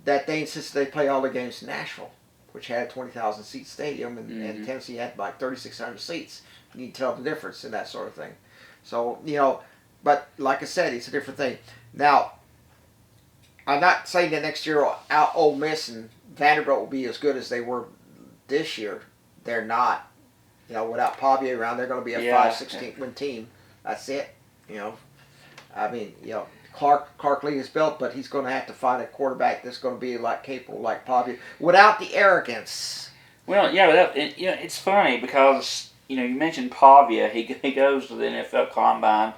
that they insisted they play all the games in Nashville, which had a 20,000 seat stadium, and Tennessee had like 3,600 seats. You can tell the difference in that sort of thing. So, but like I said, it's a different thing. Now, I'm not saying that next year Ole Miss and Vanderbilt will be as good as they were this year. They're not. Without Pavia around, they're going to be a 5-16 win team. That's it. Clark Lee is built, but he's going to have to find a quarterback that's going to be capable like Pavia without the arrogance. Well, it's funny because you mentioned Pavia. He goes to the NFL Combine,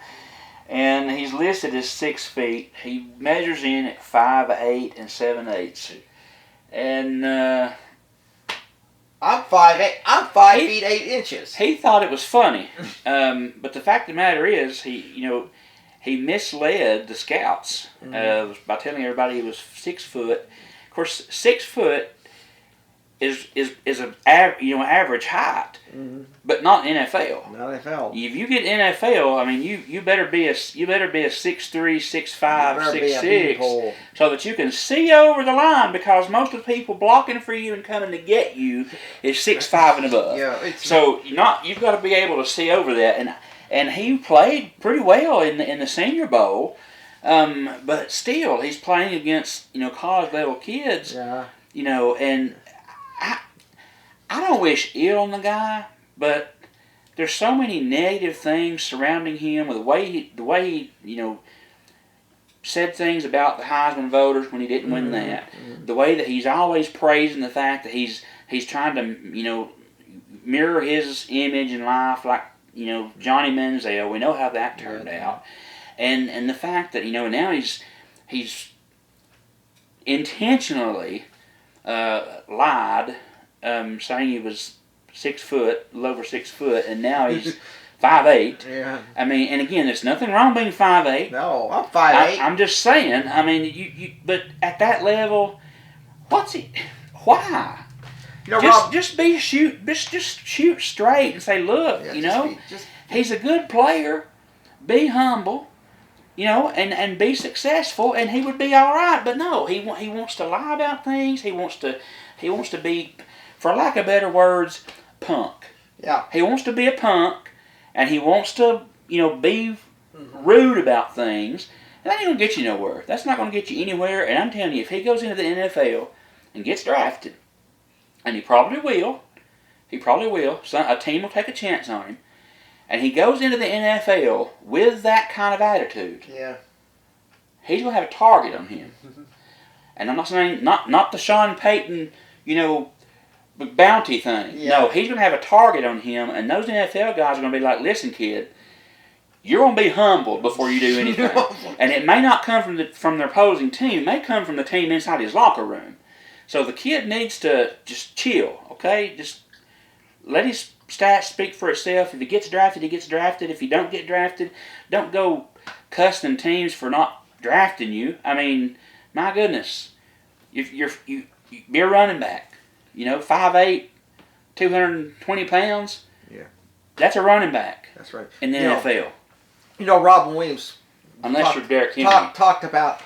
and he's listed as 6 feet. He measures in at 5'8" and 7/8", and I'm 5'8". I'm 5 feet 8 inches. He thought it was funny, but the fact of the matter is, he misled the scouts by telling everybody he was 6 foot. Of course, 6 foot is an average height, but not NFL. Not NFL. If you get NFL, you better be a 6'3", 6'5", 6'6", so that you can see over the line, because most of the people blocking for you and coming to get you is 6'5" and above. So you've got to be able to see over that, and he played pretty well in the Senior Bowl, but still he's playing against college level kids. Yeah. And I don't wish ill on the guy, but there's so many negative things surrounding him, with the way he said things about the Heisman voters when he didn't win that. The way that he's always praising the fact that he's He's trying to, mirror his image in life, like, Johnny Manziel. We know how that turned out. And the fact that, now he's intentionally lied, saying he was 6 foot, a little over 6 foot, and now he's 5'8". Yeah. I mean, and again, there's nothing wrong being 5'8". No, I'm 5'8". I'm just saying. I mean, but at that level, why? Rob, Just shoot straight and say, look, he's a good player. Be humble, and be successful, and he would be all right. But no, he wants to lie about things. He wants to be, for lack of better words, punk. Yeah. He wants to be a punk, and he wants to, be rude about things. And that ain't gonna get you nowhere. That's not gonna get you anywhere. And I'm telling you, if he goes into the NFL and gets drafted, and he probably will. So a team will take a chance on him. And he goes into the NFL with that kind of attitude. Yeah. He's going to have a target on him. And I'm not saying, not the Sean Payton, bounty thing. Yeah. No, he's going to have a target on him. And those NFL guys are going to be like, listen, kid, you're going to be humbled before you do anything. And it may not come from the opposing team. It may come from the team inside his locker room. So the kid needs to just chill, okay? Just let his stats speak for itself. If he gets drafted, he gets drafted. If he don't get drafted, don't go cussing teams for not drafting you. I mean, my goodness. If you be a running back, 5'8", 220 pounds. Yeah. That's a running back. That's right. In the NFL. Robin Williams. Unless you're Derrick Henry. Talked about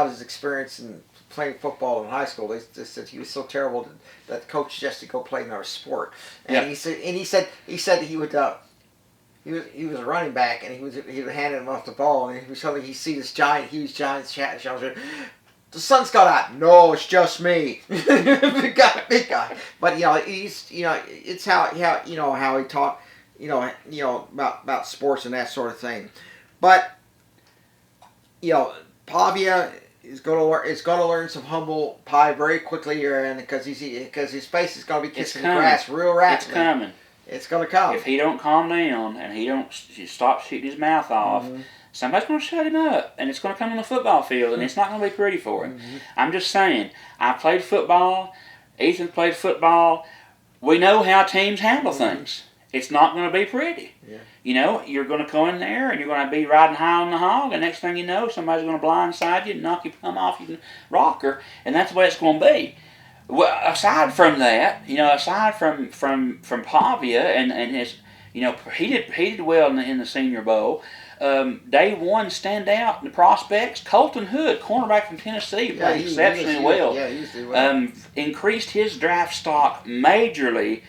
his experience in playing football in high school. They said he was so terrible that the coach suggested to go play another sport. And he said he would he was a running back, and he was handing him off the ball, and he was telling he see this huge giant shouting, the sun's got out. No, it's just me. big guy. But he's it's how he talked about sports and that sort of thing. But Pavia is going to learn some humble pie very quickly, and because his face is going to be kissing the grass real rapidly. It's coming. It's going to come. If he don't calm down and he don't stop shooting his mouth off, somebody's going to shut him up, and it's going to come on the football field, and it's not going to be pretty for him. I'm just saying. I played football. Ethan played football. We know how teams handle things. It's not going to be pretty. Yeah. You're going to go in there and you're going to be riding high on the hog, and next thing you know, somebody's going to blindside you and knock your plumb off your rocker, and that's the way it's going to be. Well, aside from that, aside from Pavia and his, he did well in the Senior Bowl. Day one standout in the prospects, Colton Hood, cornerback from Tennessee, played exceptionally well. Yeah, he did well. Increased his draft stock majorly.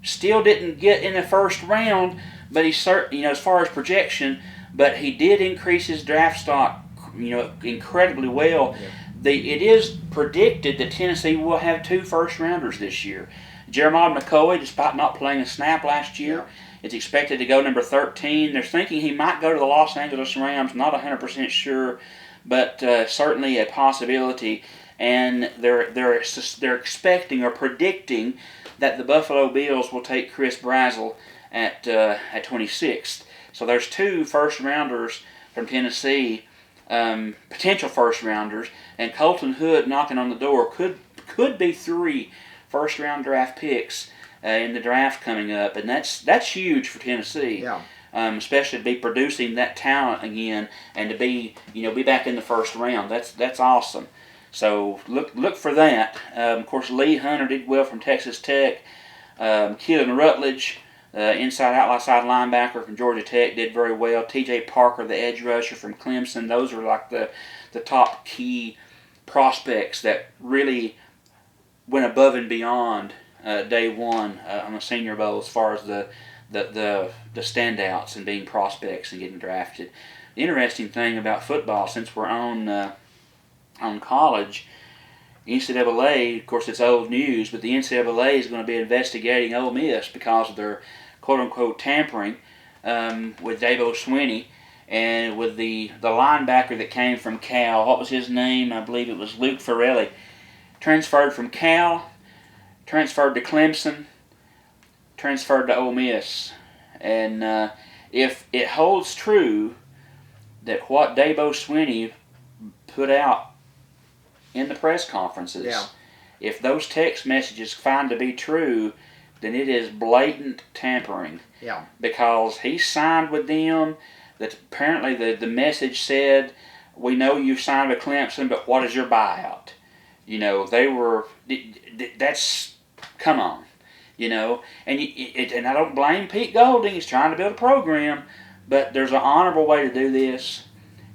Still didn't get in the first round, but he certainly, as far as projection, but he did increase his draft stock, incredibly well. Yeah. It is predicted that Tennessee will have 2 first-rounders this year. Jeremiah McCoy, despite not playing a snap last year, is expected to go number 13. They're thinking he might go to the Los Angeles Rams, not 100% sure, but certainly a possibility. And they're expecting or predicting that the Buffalo Bills will take Chris Brazzell at 26th. So there's 2 first-rounders from Tennessee, potential first-rounders, and Colton Hood knocking on the door. Could be 3 first-round draft picks in the draft coming up, and that's huge for Tennessee. Yeah. Especially to be producing that talent again, and to be back in the first round. That's awesome. So look for that. Of course, Lee Hunter did well from Texas Tech. Keelan Rutledge, inside-outside linebacker from Georgia Tech, did very well. T.J. Parker, the edge rusher from Clemson. Those are like the top key prospects that really went above and beyond day one on the Senior Bowl as far as the standouts and being prospects and getting drafted. The interesting thing about football, since we're on college, NCAA, of course it's old news, but the NCAA is going to be investigating Ole Miss because of their quote-unquote tampering with Dabo Swinney and with the linebacker that came from Cal. What was his name? I believe it was Luke Farrelly. Transferred from Cal transferred to Clemson, transferred to Ole Miss. And if it holds true that what Dabo Swinney put out in the press conferences, if those text messages find to be true, then it is blatant tampering. Yeah. Because he signed with them. That apparently the message said, "We know you signed with Clemson, but what is your buyout?" They were. That's come on, and I don't blame Pete Golding. He's trying to build a program, but there's an honorable way to do this,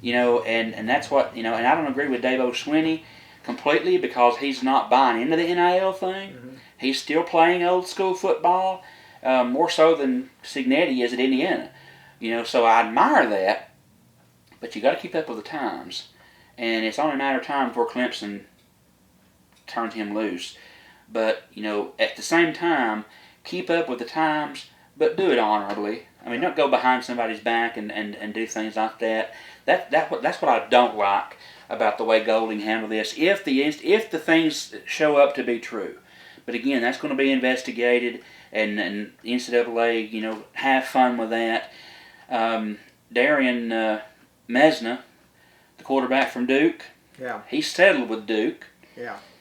and that's what And I don't agree with Dabo Swinney completely because he's not buying into the NIL thing. Mm-hmm. He's still playing old school football, more so than Cignetti is at Indiana. So I admire that, but you got to keep up with the times, and it's only a matter of time before Clemson turns him loose. But at the same time, keep up with the times, but do it honorably. I mean, don't go behind somebody's back and do things like that. That's what I don't like about the way Golding handled this. If the things show up to be true, but again, that's going to be investigated, and NCAA, have fun with that. Darian Mesna, the quarterback from Duke, he settled with Duke,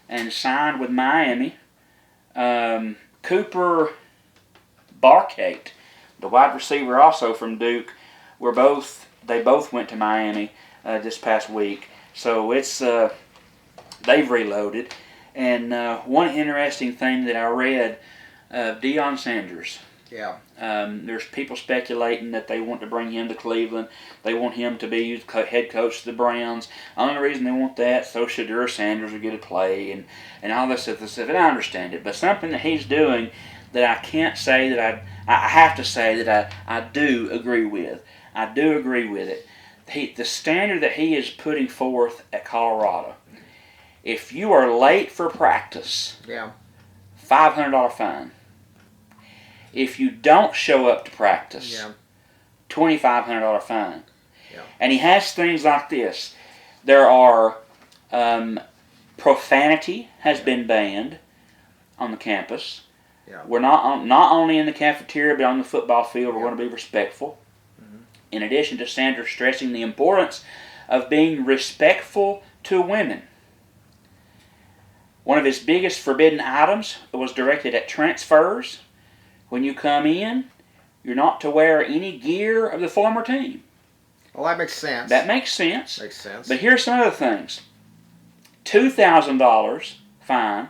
and signed with Miami. Cooper Barkate, the wide receiver also from Duke, they both went to Miami this past week. So it's they've reloaded. And one interesting thing that I read, Deion Sanders. There's people speculating that they want to bring him to Cleveland. They want him to be head coach of the Browns. The only reason they want that, so Shedeur Sanders will get to play and all this stuff. And I understand it. But something that he's doing that I can't say that I have to say that I do agree with. I do agree with it. The standard that he is putting forth at Colorado. If you are late for practice, $500 fine. If you don't show up to practice, $2,500 fine. And he has things like this. There are profanity has been banned on the campus. We're not only in the cafeteria but on the football field. We're going to be respectful. Mm-hmm. In addition to Sanders stressing the importance of being respectful to women. One of his biggest forbidden items was directed at transfers. When you come in, you're not to wear any gear of the former team. Well, that makes sense. That makes sense. Makes sense. But here's some other things. $2,000 fine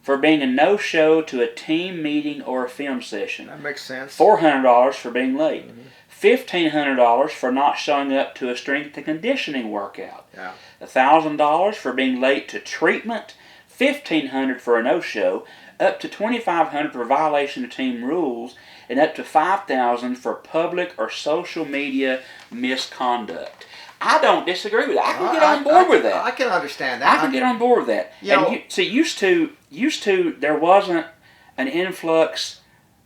for being a no-show to a team meeting or a film session. That makes sense. $400 for being late. Mm-hmm. $1,500 for not showing up to a strength and conditioning workout. $1,000 for being late to treatment. $1,500 for a no-show. Up to $2,500 for violation of team rules, and up to $5,000 for public or social media misconduct. I don't disagree with that. I can get on board with that. I can understand that. I can get on board with that. Used to there wasn't an influx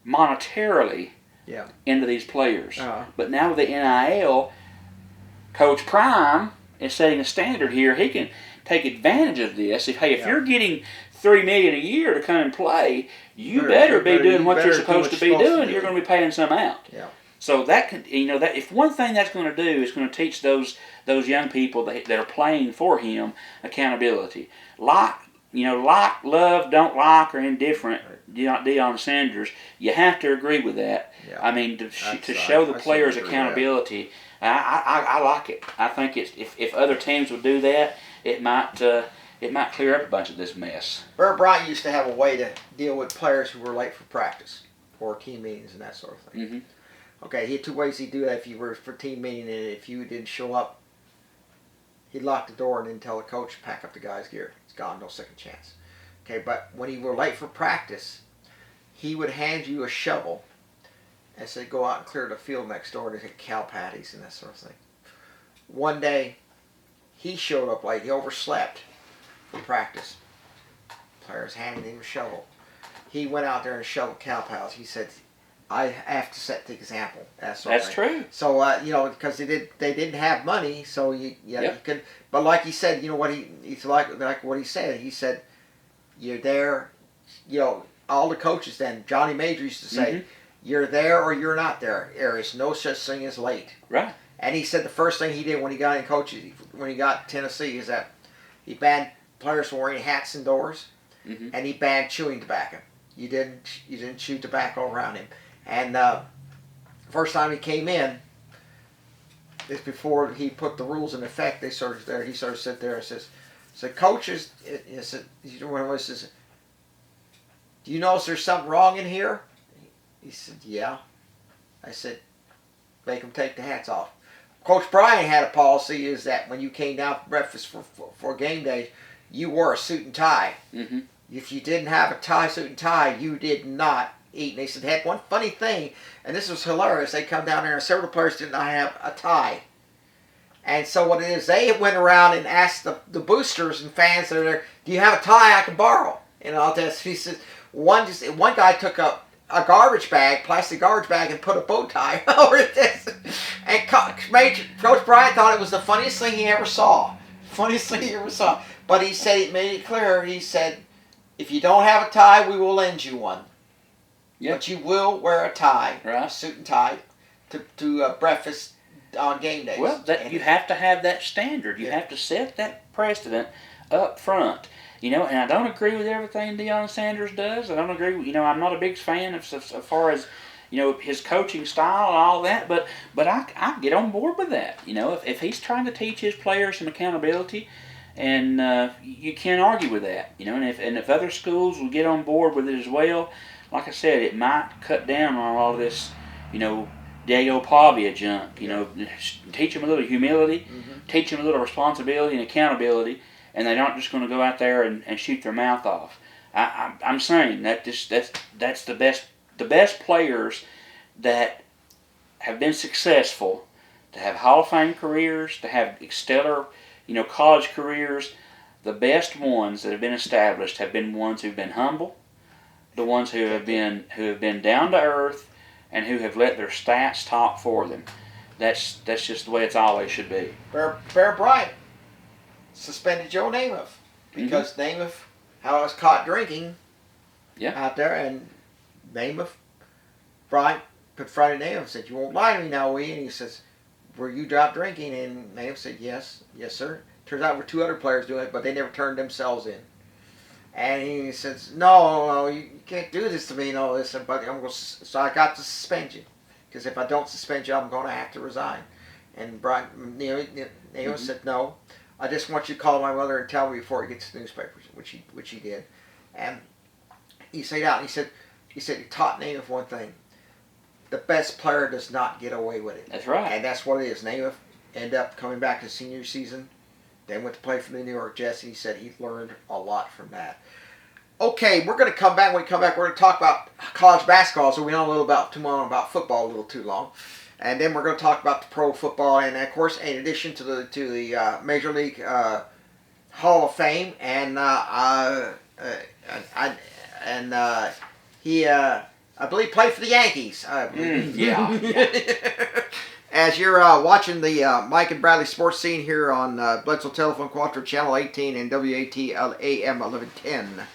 monetarily into these players, but now with the NIL, Coach Prime is setting a standard here. He can take advantage of this. If you're getting $3 million a year to come and play, you better be doing what you're supposed to be doing. You're going to be paying some out. So that can, that if one thing that's going to do is going to teach those young people that are playing for him accountability. Love, don't like, or indifferent. Deion Sanders, you have to agree with that. I mean, to show the players accountability, I like it. I think if other teams would do that, it might clear up a bunch of this mess. Bert Bryant used to have a way to deal with players who were late for practice or team meetings and that sort of thing. Mm-hmm. Okay, he had two ways he'd do that if you were for team meeting, and if you didn't show up, he'd lock the door and then tell the coach, pack up the guy's gear. It's gone, no second chance. Okay, but when you were late for practice, he would hand you a shovel and say, go out and clear the field next door to get cow patties and that sort of thing. One day, he showed up late. He overslept for practice. Players handed him a shovel. He went out there and shoveled cow patties. He said, I have to set the example. That's true. So, because they didn't have money, so you could. But like he said, he's like what he said. He said, you're there, all the coaches then, Johnny Major used to say, you're there or you're not there. There is no such thing as late. Right. And he said the first thing he did when he got in coaching, when he got Tennessee, is that he banned players from wearing hats indoors, and he banned chewing tobacco. You didn't chew tobacco around him. And first time he came in, this before he put the rules in effect, he sort of sat there and says, coaches, he said, do you notice there's something wrong in here? He said, yeah. I said, make them take the hats off. Coach Bryant had a policy is that when you came down for breakfast for game day, you wore a suit and tie. If you didn't have a suit and tie, you did not eat. And they said they had one funny thing, and this was hilarious. They come down there and several players did not have a tie. And so what it is, they went around and asked the boosters and fans that are there, do you have a tie I can borrow? And all that. He said, one guy took a garbage bag, plastic garbage bag, and put a bow tie over this. And Coach Bryant thought it was the funniest thing he ever saw. Funniest thing he ever saw. But he said, it made it clear, he said, if you don't have a tie, we will lend you one. Yep. But you will wear a tie, right. A suit and tie, to breakfast on game days. Well, you have to have that standard. You have to set that precedent up front. And I don't agree with everything Deion Sanders does. I don't agree with, I'm not a big fan of as far as, his coaching style and all that, but I get on board with that. If he's trying to teach his players some accountability, and you can't argue with that. And if other schools will get on board with it as well, like I said, it might cut down on all of this, Diego Pavia junk. Teach them a little humility, teach them a little responsibility and accountability, and they're not just going to go out there and shoot their mouth off. I'm saying that's the best players that have been successful, to have Hall of Fame careers, to have stellar, college careers. The best ones that have been established have been ones who've been humble, the ones who have been down to earth, and who have let their stats talk for them. That's just the way it's always should be. Bear Bryant suspended Joe Namath because Namath was caught drinking out there, and Bryant confronted Namath and said, "You won't lie to me now, will you?" And he says, "Were you dropped drinking?" And Namath said, yes, sir. Turns out there were two other players doing it, but they never turned themselves in. And he says, no, you can't do this to me and all this. But so I got to suspend you, because if I don't suspend you, I'm going to have to resign. And Namath said, no, I just want you to call my mother and tell me before he gets to the newspapers, which he did. And he stayed out. And he said he taught Namath one thing: the best player does not get away with it. That's right. And that's what it is. Namath ended up coming back to senior season, then went to play for the New York Jets, and he said he learned a lot from that. Okay, we're going to come back. When we come back, we're going to talk about college basketball, so we know a little about football a little too long. And then we're going to talk about the pro football, and of course, in addition to the Major League Hall of Fame, and he I believe played for the Yankees. As you're watching the Mike and Bradley Sports Scene here on Bledsoe Telephone Quattro Channel 18 and WATL AM 1110.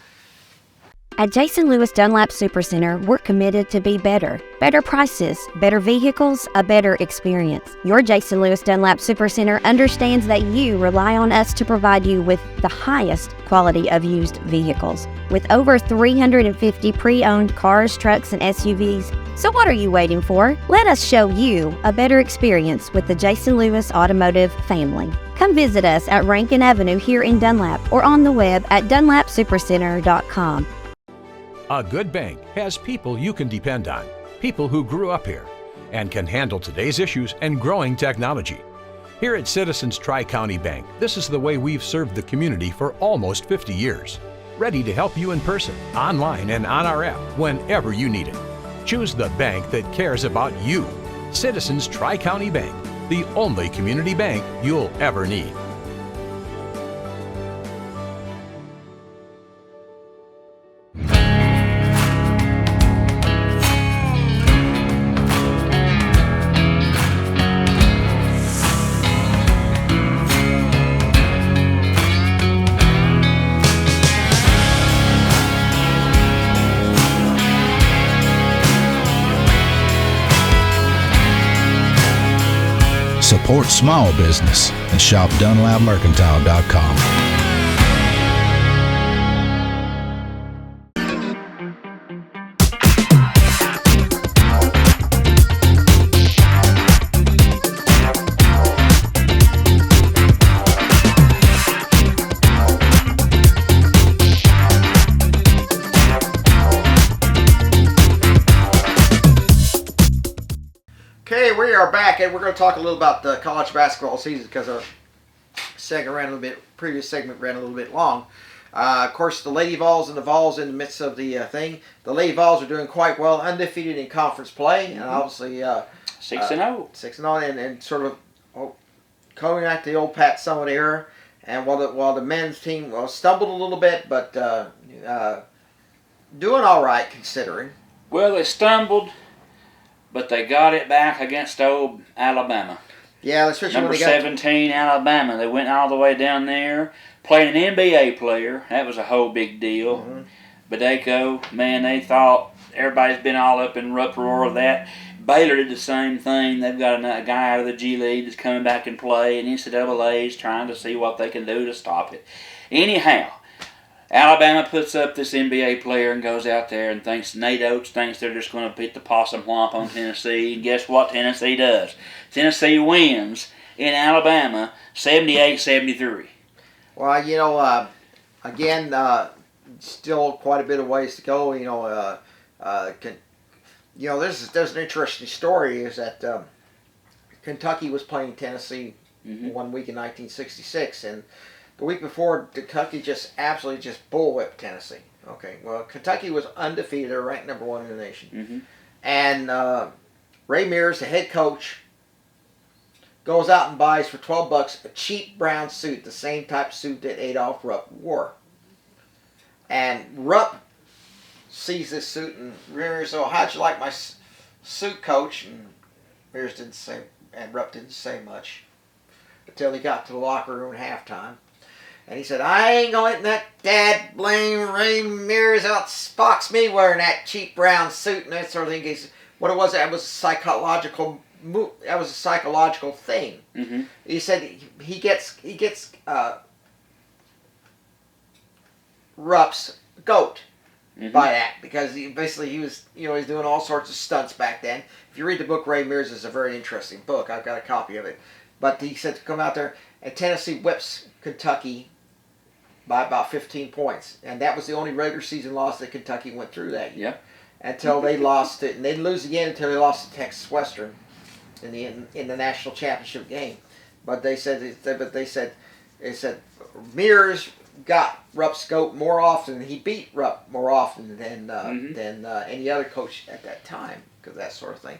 At Jason Lewis Dunlap Supercenter, we're committed to be better. Better prices, better vehicles, a better experience. Your Jason Lewis Dunlap Supercenter understands that you rely on us to provide you with the highest quality of used vehicles. With over 350 pre-owned cars, trucks, and SUVs. So what are you waiting for? Let us show you a better experience with the Jason Lewis Automotive family. Come visit us at Rankin Avenue here in Dunlap or on the web at dunlapsupercenter.com. A good bank has people you can depend on, people who grew up here and can handle today's issues and growing technology. Here at Citizens Tri-County Bank, this is the way we've served the community for almost 50 years. Ready to help you in person, online, and on our app whenever you need it. Choose the bank that cares about you. Citizens Tri-County Bank, the only community bank you'll ever need. Support small business and shop DunlapMercantile.com. Okay, we are back, and we're going to talk a little about the college basketball season because our previous segment ran a little bit long. Of course, the Lady Vols and the Vols in the midst of the thing. The Lady Vols are doing quite well, undefeated in conference play, and obviously 6-0. 6-0, and sort of going back to the old Pat Summitt era. And while the men's team stumbled a little bit, but doing all right considering. Well, they stumbled, but they got it back against old Alabama. Yeah, especially Number when they got 17, Alabama. They went all the way down there, played an NBA player. That was a whole big deal. Mm-hmm. Badeko, man, they thought everybody's been all up in uproar of that. Baylor did the same thing. They've got a guy out of the G League that's coming back and play, and NCAA's trying to see what they can do to stop it. Anyhow, Alabama puts up this NBA player and goes out there and thinks Nate Oates thinks they're just going to beat the possum whomp on Tennessee. And guess what Tennessee does? Tennessee wins in Alabama 78-73. Well, again, still quite a bit of ways to go. There's an interesting story is that Kentucky was playing Tennessee one week in 1966, and the week before, Kentucky just absolutely bullwhipped Tennessee. Okay, well, Kentucky was undefeated, they're ranked number 1 in the nation, and Ray Mears, the head coach, goes out and buys for $12 a cheap brown suit, the same type of suit that Adolph Rupp wore. And Rupp sees this suit and Mears, "Oh, how'd you like my suit, coach?" And Mears didn't say, and Rupp didn't say much until he got to the locker room at halftime. And he said, "I ain't going to let that dad blame Ray Mears outfox me wearing that cheap brown suit," and that sort of thing. He said, what it was, that was a psychological move. That was a psychological thing. Mm-hmm. He said he gets Rupp's goat by that, because he was doing all sorts of stunts back then. If you read the book Ray Mears, it's a very interesting book. I've got a copy of it. But he said to come out there, and Tennessee whips Kentucky by about 15 points. And that was the only regular season loss that Kentucky went through that year. Until they lost it. And they didn't lose again until they lost to Texas Western in the national championship game. But they said Mears got Rupp's goat more often. He beat Rupp more often than any other coach at that time, because that sort of thing.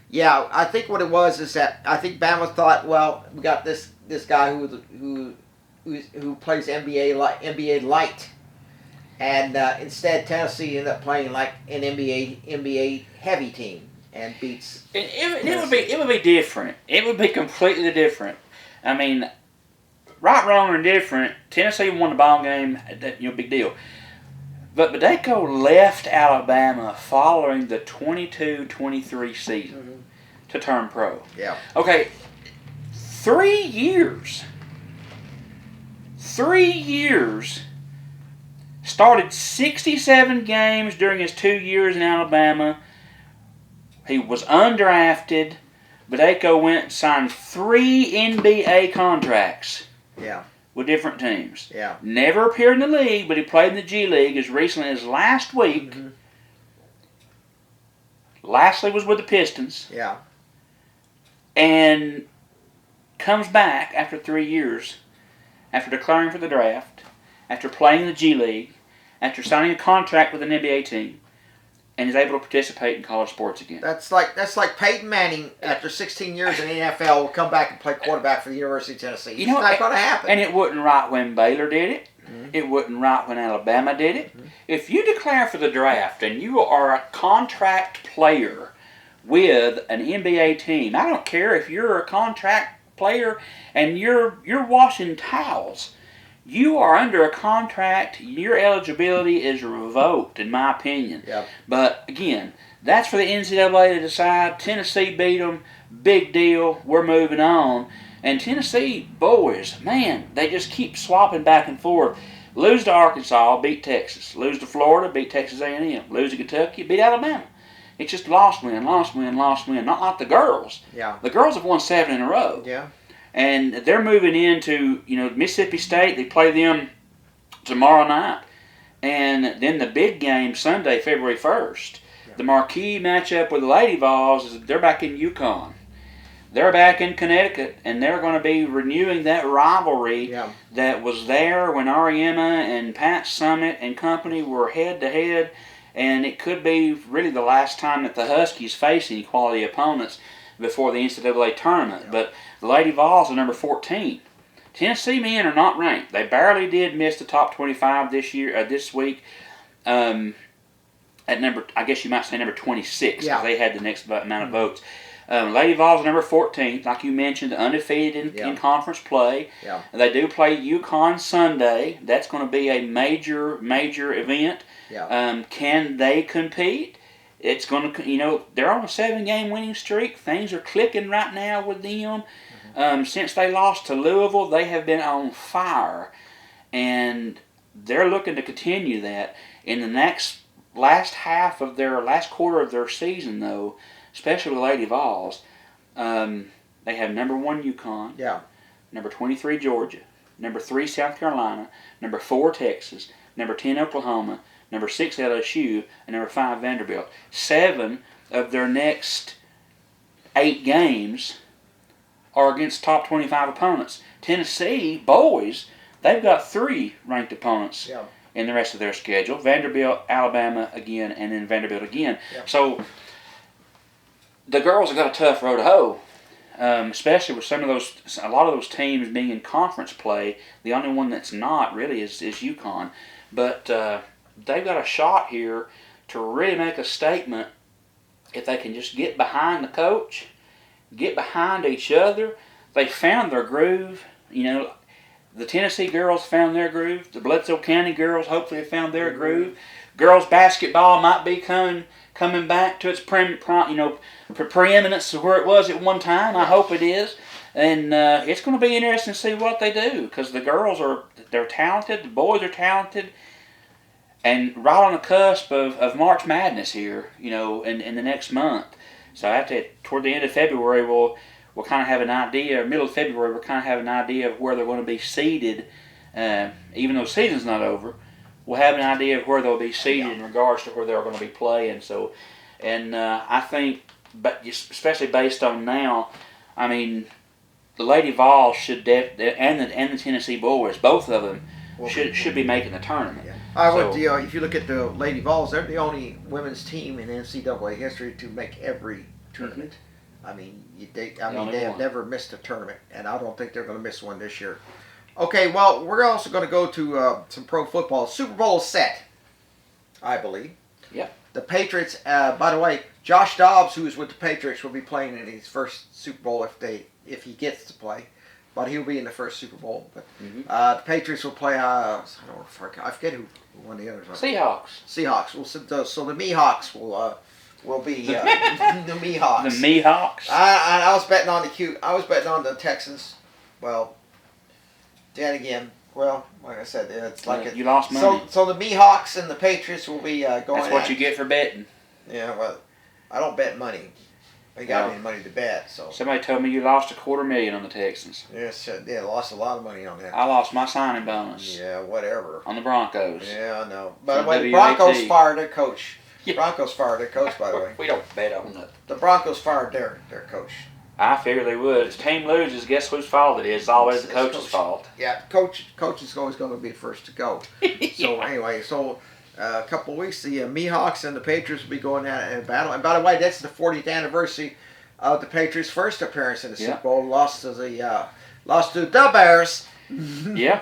Yeah, I think what it was is that I think Bama thought, well, we got this guy who plays NBA light, and instead Tennessee ended up playing like an NBA heavy team and beats. It would be different. It would be completely different. I mean, right, wrong, or indifferent, Tennessee won the ball game. Big deal. But Badeko left Alabama following the 22-23 season to turn pro. Yeah. Okay, 3 years. 3 years. Started 67 games during his 2 years in Alabama. He was undrafted. Badeko went and signed 3 NBA contracts. Yeah. With different teams. Yeah. Never appeared in the league, but he played in the G League as recently as last week. Lastly was with the Pistons. Yeah. And comes back after 3 years, after declaring for the draft, after playing in the G League, after signing a contract with an NBA team, and is able to participate in college sports again. That's like Peyton Manning, after 16 years in the NFL, will come back and play quarterback for the University of Tennessee. It's not going to happen. And it wasn't right when Baylor did it. It wasn't right when Alabama did it. If you declare for the draft and you are a contract player with an NBA team, I don't care if you're a contract player and you're washing towels. You are under a contract, your eligibility is revoked, in my opinion. Yep. But, again, that's for the NCAA to decide. Tennessee beat them. big deal, we're moving on. And Tennessee boys, man, they just keep swapping back and forth. Lose to Arkansas, beat Texas. Lose to Florida, beat Texas A&M. Lose to Kentucky, beat Alabama. It's just lost win, lost win, lost win. Not like the girls. Yeah. The girls have won 7 in a row. Yeah. And they're moving into, Mississippi State. They play them tomorrow night. And then the big game Sunday, February 1st. Yeah. The marquee matchup with the Lady Vols is they're back in Yukon. They're back in Connecticut, and they're going to be renewing that rivalry that was there when Ariema and Pat Summitt and company were head-to-head, and it could be really the last time that the Huskies face any quality opponents before the NCAA tournament. Yeah. But the Lady Vols are number 14. Tennessee men are not ranked. They barely did miss the top 25 this week. At number, I guess you might say number 26, because they had the next amount of votes. Lady Vols are number 14, like you mentioned, undefeated in conference play. Yeah. They do play UConn Sunday. That's going to be a major event. Yeah. Can they compete? It's going to, they're on a 7-game winning streak. Things are clicking right now with them. Mm-hmm. Since they lost to Louisville, they have been on fire, and they're looking to continue that in the last quarter of their season, though. Especially with Lady Vols, they have number 1 UConn, number 23 Georgia, number 3 South Carolina, number 4 Texas, number 10 Oklahoma, number 6 LSU, and number 5 Vanderbilt. 7 of their next 8 games are against top 25 opponents. Tennessee boys, they've got 3 ranked opponents in the rest of their schedule: Vanderbilt, Alabama again, and then Vanderbilt again. So the girls have got a tough road to hoe, especially with a lot of those teams being in conference play. The only one that's not really is UConn. But they've got a shot here to really make a statement if they can just get behind the coach, get behind each other. They found their groove. The Tennessee girls found their groove. The Bledsoe County girls hopefully have found their groove. Girls basketball might be coming back to its preeminence where it was at one time. I hope it is. And it's going to be interesting to see what they do, because the girls they're talented, the boys are talented, and right on the cusp of March Madness here, in the next month. So toward the end of February, we'll kind of have an idea, or middle of February, we'll kind of have an idea of where they're going to be seeded, even though the season's not over. We'll have an idea of where they'll be seated in regards to where they're going to be playing. So, and I think, but especially based on now, I mean, the Lady Vols should and the Tennessee boys, both of them should be making the tournament. Yeah. I would, if you look at the Lady Vols, they're the only women's team in NCAA history to make every tournament. Mm-hmm. I mean, they have never missed a tournament, and I don't think they're going to miss one this year. Okay, well, we're also going to go to some pro football. Super Bowl is set, I believe. Yeah. The Patriots, by the way, Josh Dobbs, who is with the Patriots, will be playing in his first Super Bowl if he gets to play. But he'll be in the first Super Bowl. But the Patriots will play, I forget who won the others. Seahawks. Well, so the Meahawks will be the Meahawks. The Meahawks. I was betting on the Texans. Well, then again, like I said, it's like you lost money. So the Meahawks and the Patriots will be going. That's what you get for betting. Yeah, well, I don't bet money. I got any money to bet. So somebody told me you lost $250,000 on the Texans. Yes, I lost a lot of money on that. I lost my signing bonus. Yeah, whatever. On the Broncos. Yeah, I know. By the way, the Broncos fired their coach. Yeah. Broncos fired their coach, by the way. We don't bet on nothing. The Broncos fired their coach. I figure they would. If the team loses, guess whose fault it is? It's always the coach's fault. Yeah, coach is always going to be the first to go. So anyway, a couple of weeks, the Meahawks and the Patriots will be going at a battle. And by the way, that's the 40th anniversary of the Patriots' first appearance in the Super Bowl. Lost to the Bears. Yeah,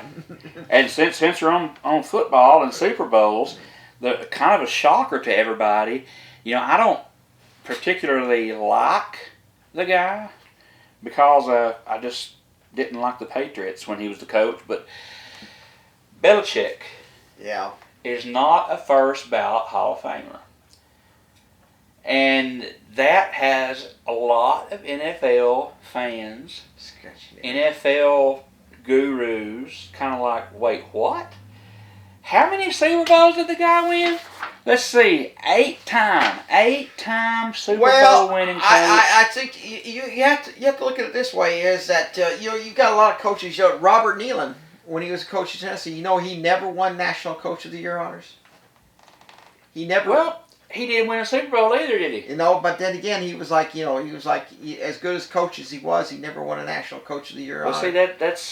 and since we're on football and Super Bowls, the kind of a shocker to everybody. I don't particularly like the guy because I just didn't like the Patriots when he was the coach, but Belichick is not a first ballot Hall of Famer. And that has a lot of NFL fans, NFL gurus, kind of like, wait, what? How many Super Bowls did the guy win? Let's see, 8-time Super Bowl winning coach. I think you have to look at it this way: is that you got a lot of coaches. Robert Nealon, when he was a coach of Tennessee, he never won National Coach of the Year honors. He never. Well, he didn't win a Super Bowl either, did he? But then again, he was like as good as coach as he was, he never won a National Coach of the Year honor. Well, see,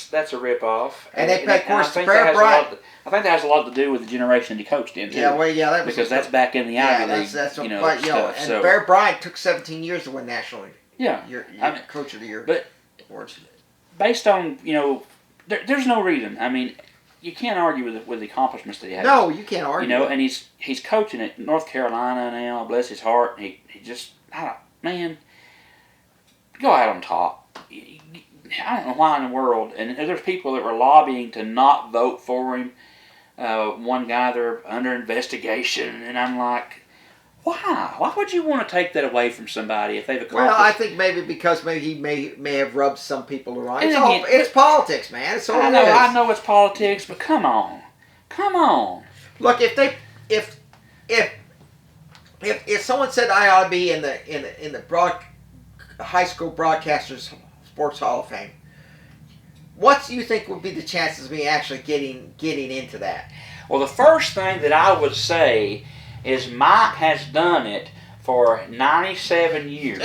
that's a ripoff. And of course, Bear Bryant. I think that has a lot to do with the generation he coached in too. Yeah, well, yeah, because that's back in the Ivy League, stuff. And Bear Bryant took 17 years to win National Coach of the Year. But awards. Based on there's no reason. I mean, you can't argue with the accomplishments that he has. No, you can't argue. And he's coaching at North Carolina now. Bless his heart. He just man, go out on top. I don't know why in the world. And there's people that were lobbying to not vote for him. One guy, they're under investigation, and I'm like, why? Why would you want to take that away from somebody if they've accomplished? Well, I think maybe because he may have rubbed some people the wrong. It's politics, man. It's all I know it's politics, but come on. Look, if someone said I ought to be in the high school broadcasters Sports Hall of Fame, what do you think would be the chances of me actually getting into that? Well, the first thing that I would say is Mike has done it for 97 years.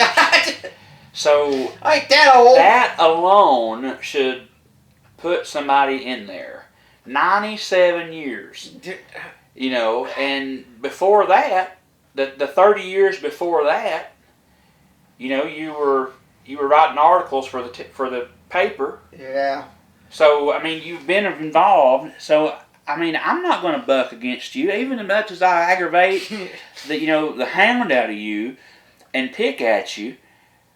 So I ain't that old. That alone should put somebody in there. 97 years. And before that, the 30 years before that, you were writing articles for the paper. Yeah. So, I mean, you've been involved. So, I mean, I'm not going to buck against you, even as much as I aggravate the hound out of you and pick at you.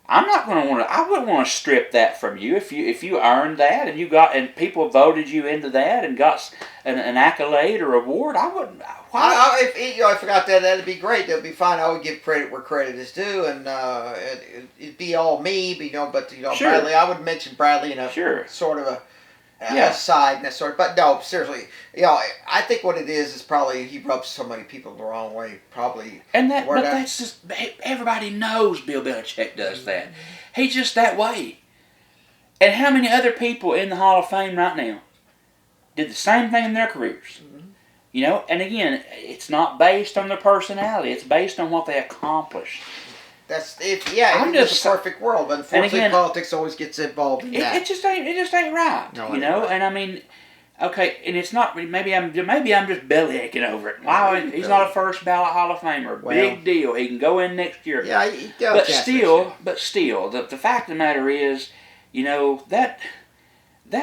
I'm not going to I wouldn't want to strip that from you if you earned that and people voted you into that and got an accolade or award. I wouldn't. If I got that, that'd be great. That'd be fine. I would give credit where credit is due, and it'd be all me. But sure. Bradley, I would mention Bradley in a sort of a aside and that sort. But no, seriously, I think what it is probably he rubs so many people the wrong way. Probably, that's just everybody knows Bill Belichick does that. He's just that way. And how many other people in the Hall of Fame right now did the same thing in their careers? And again, it's not based on their personality. It's based on what they accomplished. It's a perfect world, but unfortunately, politics always gets involved in that. It just ain't right. No, right. And I mean, okay, and it's not. Maybe I'm just bellyaching over it. Wow, he's not a first ballot Hall of Famer. Big deal. He can go in next year. Yeah, but still, the fact of the matter is, that'd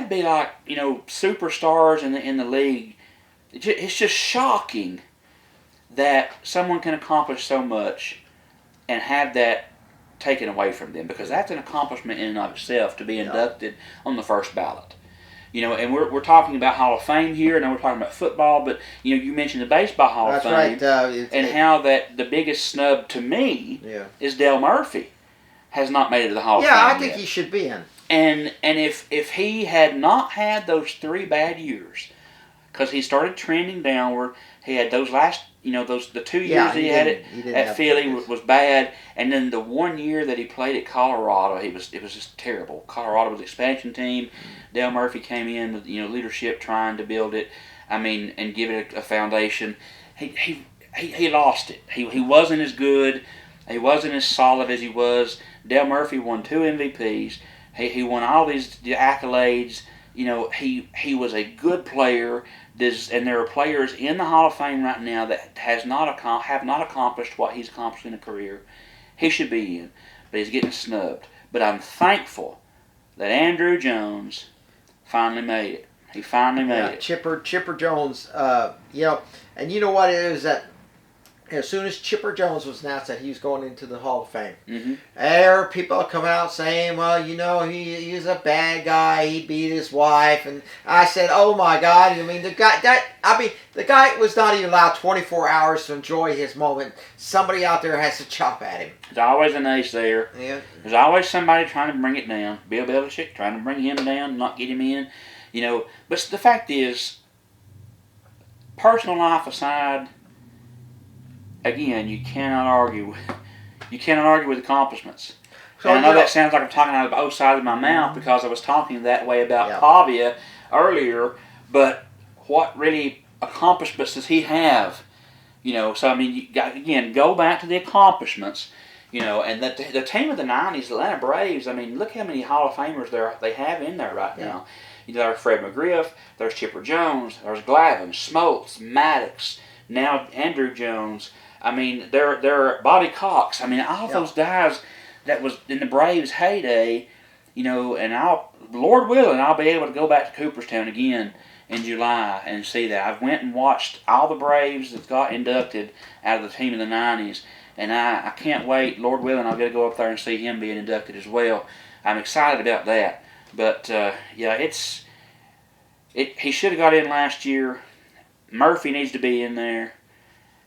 be like superstars in the league. It's just shocking that someone can accomplish so much and have that taken away from them, because that's an accomplishment in and of itself to be inducted on the first ballot. And we're talking about Hall of Fame here, and we're talking about football, but you mentioned the Baseball Hall of Fame, how that the biggest snub to me is Dale Murphy has not made it to the Hall of Fame. Yeah, I think he should be in. And if he had not had those 3 bad years, because he started trending downward. He had those last, the 2 years he had at Philly was bad, and then the 1 year that he played at Colorado, it was just terrible. Colorado was the expansion team. Dale Murphy came in with leadership, trying to build it. And give it a foundation. He lost it. He wasn't as good. He wasn't as solid as he was. Dale Murphy won 2 MVPs. He won all these accolades. He was a good player. And there are players in the Hall of Fame right now that have not accomplished what he's accomplished in a career. He should be in, but he's getting snubbed. But I'm thankful that Andrew Jones finally made it. He finally made it. Chipper Jones. And you know what it is that as soon as Chipper Jones was announced that he was going into the Hall of Fame, Mm-hmm. there were people come out saying, well, he's a bad guy. He beat his wife. And I said, oh, my God. The guy was not even allowed 24 hours to enjoy his moment. Somebody out there has to chop at him. There's always an ace there. Yeah. There's always somebody trying to bring it down. Bill Belichick trying to bring him down, not get him in. But the fact is, personal life aside, again, you cannot argue with accomplishments. So, and I know that sounds like I'm talking out of both sides of my mouth because I was talking that way about Pavia earlier, but what really accomplishments does he have? So I mean, again, go back to the accomplishments. And the team of the '90s, the Atlanta Braves. I mean, look how many Hall of Famers they have in there right now. There's Fred McGriff, there's Chipper Jones, there's Glavine, Smoltz, Maddox, now Andrew Jones. I mean, there are Bobby Cox. I mean, all those guys that was in the Braves' heyday. And Lord willing, I'll be able to go back to Cooperstown again in July and see that. I've went and watched all the Braves that got inducted out of the team of the '90s, and I can't wait. Lord willing, I'll get to go up there and see him being inducted as well. I'm excited about that. But he should have got in last year. Murphy needs to be in there.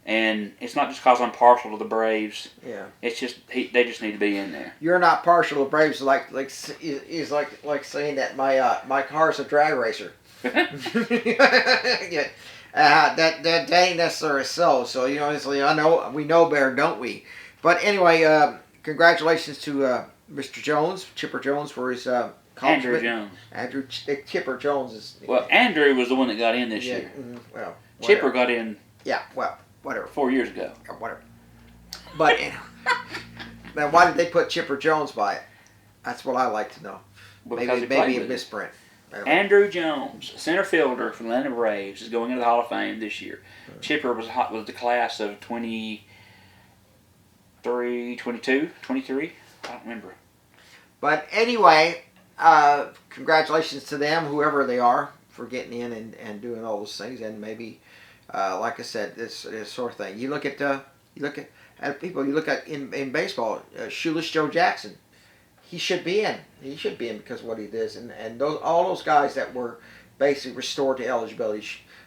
And it's not just because I'm partial to the Braves. Yeah. It's just they just need to be in there. You're not partial to Braves like saying that my car's a drag racer. Yeah. That ain't necessarily so. So I know we know better, don't we? But anyway, congratulations to Mr. Jones, Chipper Jones, for his Andrew Jones. Chipper Jones is. Well, Andrew was the one that got in this year. Well, Chipper got in. Yeah. Well. Whatever. 4 years ago. Whatever. But now, why did they put Chipper Jones by it? That's what I like to know. Maybe a misprint. Andrew Jones, center fielder for the Atlanta Braves, is going into the Hall of Fame this year. Chipper was the class of 23, 22, 23. I don't remember. But anyway, congratulations to them, whoever they are, for getting in and doing all those things, and maybe. Like I said, this sort of thing. You look at people. You look at in baseball, Shoeless Joe Jackson. He should be in. He should be in because of what he does, and all those guys that were basically restored to eligibility.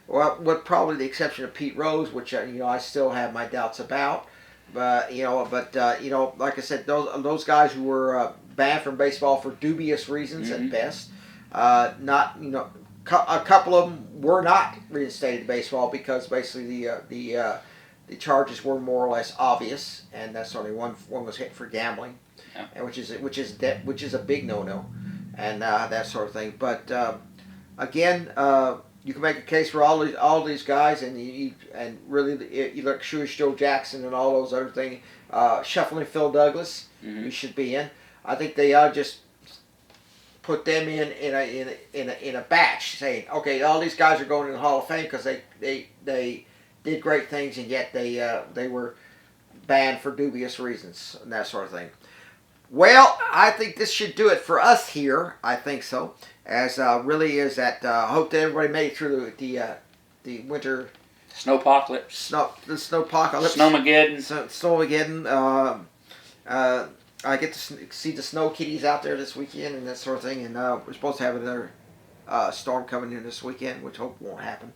Well, with probably the exception of Pete Rose, which I still have my doubts about. But like I said, those guys who were banned from baseball for dubious reasons at best. A couple of them were not reinstated to baseball because basically the charges were more or less obvious, and that's only one was hit for gambling, and which is a big no-no, and that sort of thing. But again, you can make a case for all these guys, and you look at Shoeless Joe Jackson and all those other things. Shuffling Phil Douglas, you should be in. I think they just put them in a batch, saying, okay, all these guys are going in the Hall of Fame because they did great things, and yet they were banned for dubious reasons and that sort of thing. Well, I think this should do it for us here. I think so. As really is that. I hope that everybody made it through the winter snowpocalypse. The snowpocalypse. Snowmageddon. I get to see the snow kitties out there this weekend and that sort of thing, and we're supposed to have another storm coming in this weekend, which hope won't happen.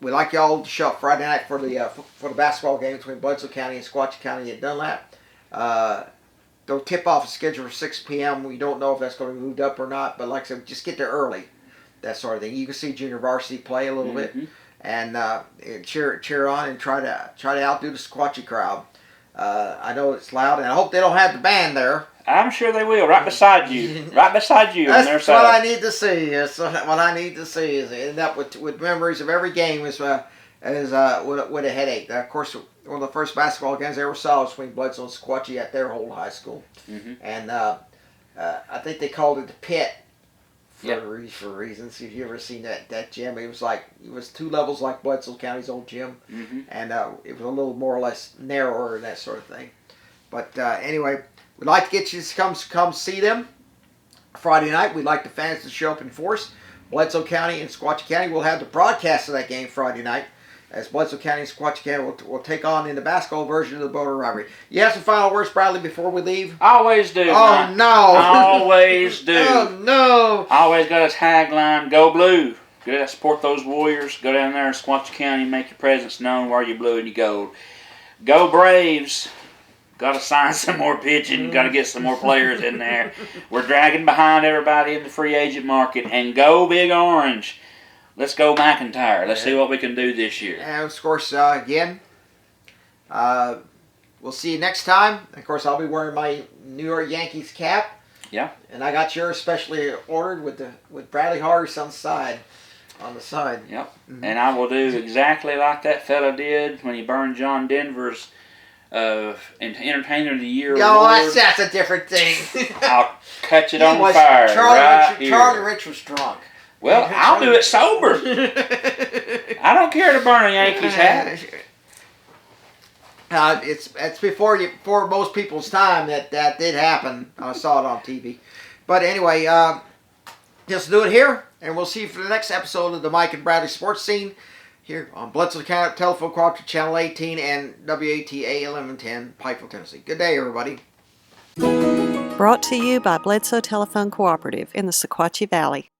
We'd like y'all to show up Friday night for the basketball game between Bledsoe County and Sequatchie County at Dunlap. The tip-off is scheduled for 6 p.m. We don't know if that's going to be moved up or not, but like I said, just get there early, that sort of thing. You can see junior varsity play a little bit, and cheer on and try to outdo the Sequatchie crowd. I know it's loud, and I hope they don't have the band there. I'm sure they will, right beside you. Right beside you on their side. That's what I need to see. That's what I need to see is end up with memories of every game with a headache. Of course, one of the first basketball games I ever saw was between Bledsoe and Sequatchie at their old high school. And I think they called it the Pit for reasons. If you ever seen that gym, it was 2 levels like Bledsoe County's old gym, and it was a little more or less narrower and that sort of thing. But anyway, we'd like to get you to come see them Friday night. We'd like the fans to show up in force. Bledsoe County and Sequatchie County will have the broadcast of that game Friday night. as Bledsoe County and Sequatchie County will take on in the basketball version of the Boulder rivalry. You have some final words, Bradley, before we leave? Always do. Oh, no. Always do. Oh, no. Always got a tagline, go blue. Go support those Warriors. Go down there in Sequatchie County and make your presence known, wear your blue and your gold. Go Braves. Got to sign some more pitching. Got to get some more players in there. We're dragging behind everybody in the free agent market. And go Big Orange. Let's go McIntyre. Let's see what we can do this year. And of course, again, we'll see you next time. Of course, I'll be wearing my New York Yankees cap. Yeah. And I got yours specially ordered with Bradley Hargis on the side. Yep. Mm-hmm. And I will do exactly like that fella did when he burned John Denver's Entertainer of the Year award. That's a different thing. I'll catch it on fire Charlie Rich was drunk. Well, I'll do it sober. I don't care to burn a Yankees hat. It's before most people's time that did happen. I saw it on TV. But anyway, just do it here, and we'll see you for the next episode of the Mike and Bradley Sports Scene here on Bledsoe County Telephone Cooperative Channel 18 and WATA 1110, Pikeville, Tennessee. Good day, everybody. Brought to you by Bledsoe Telephone Cooperative in the Sequatchie Valley.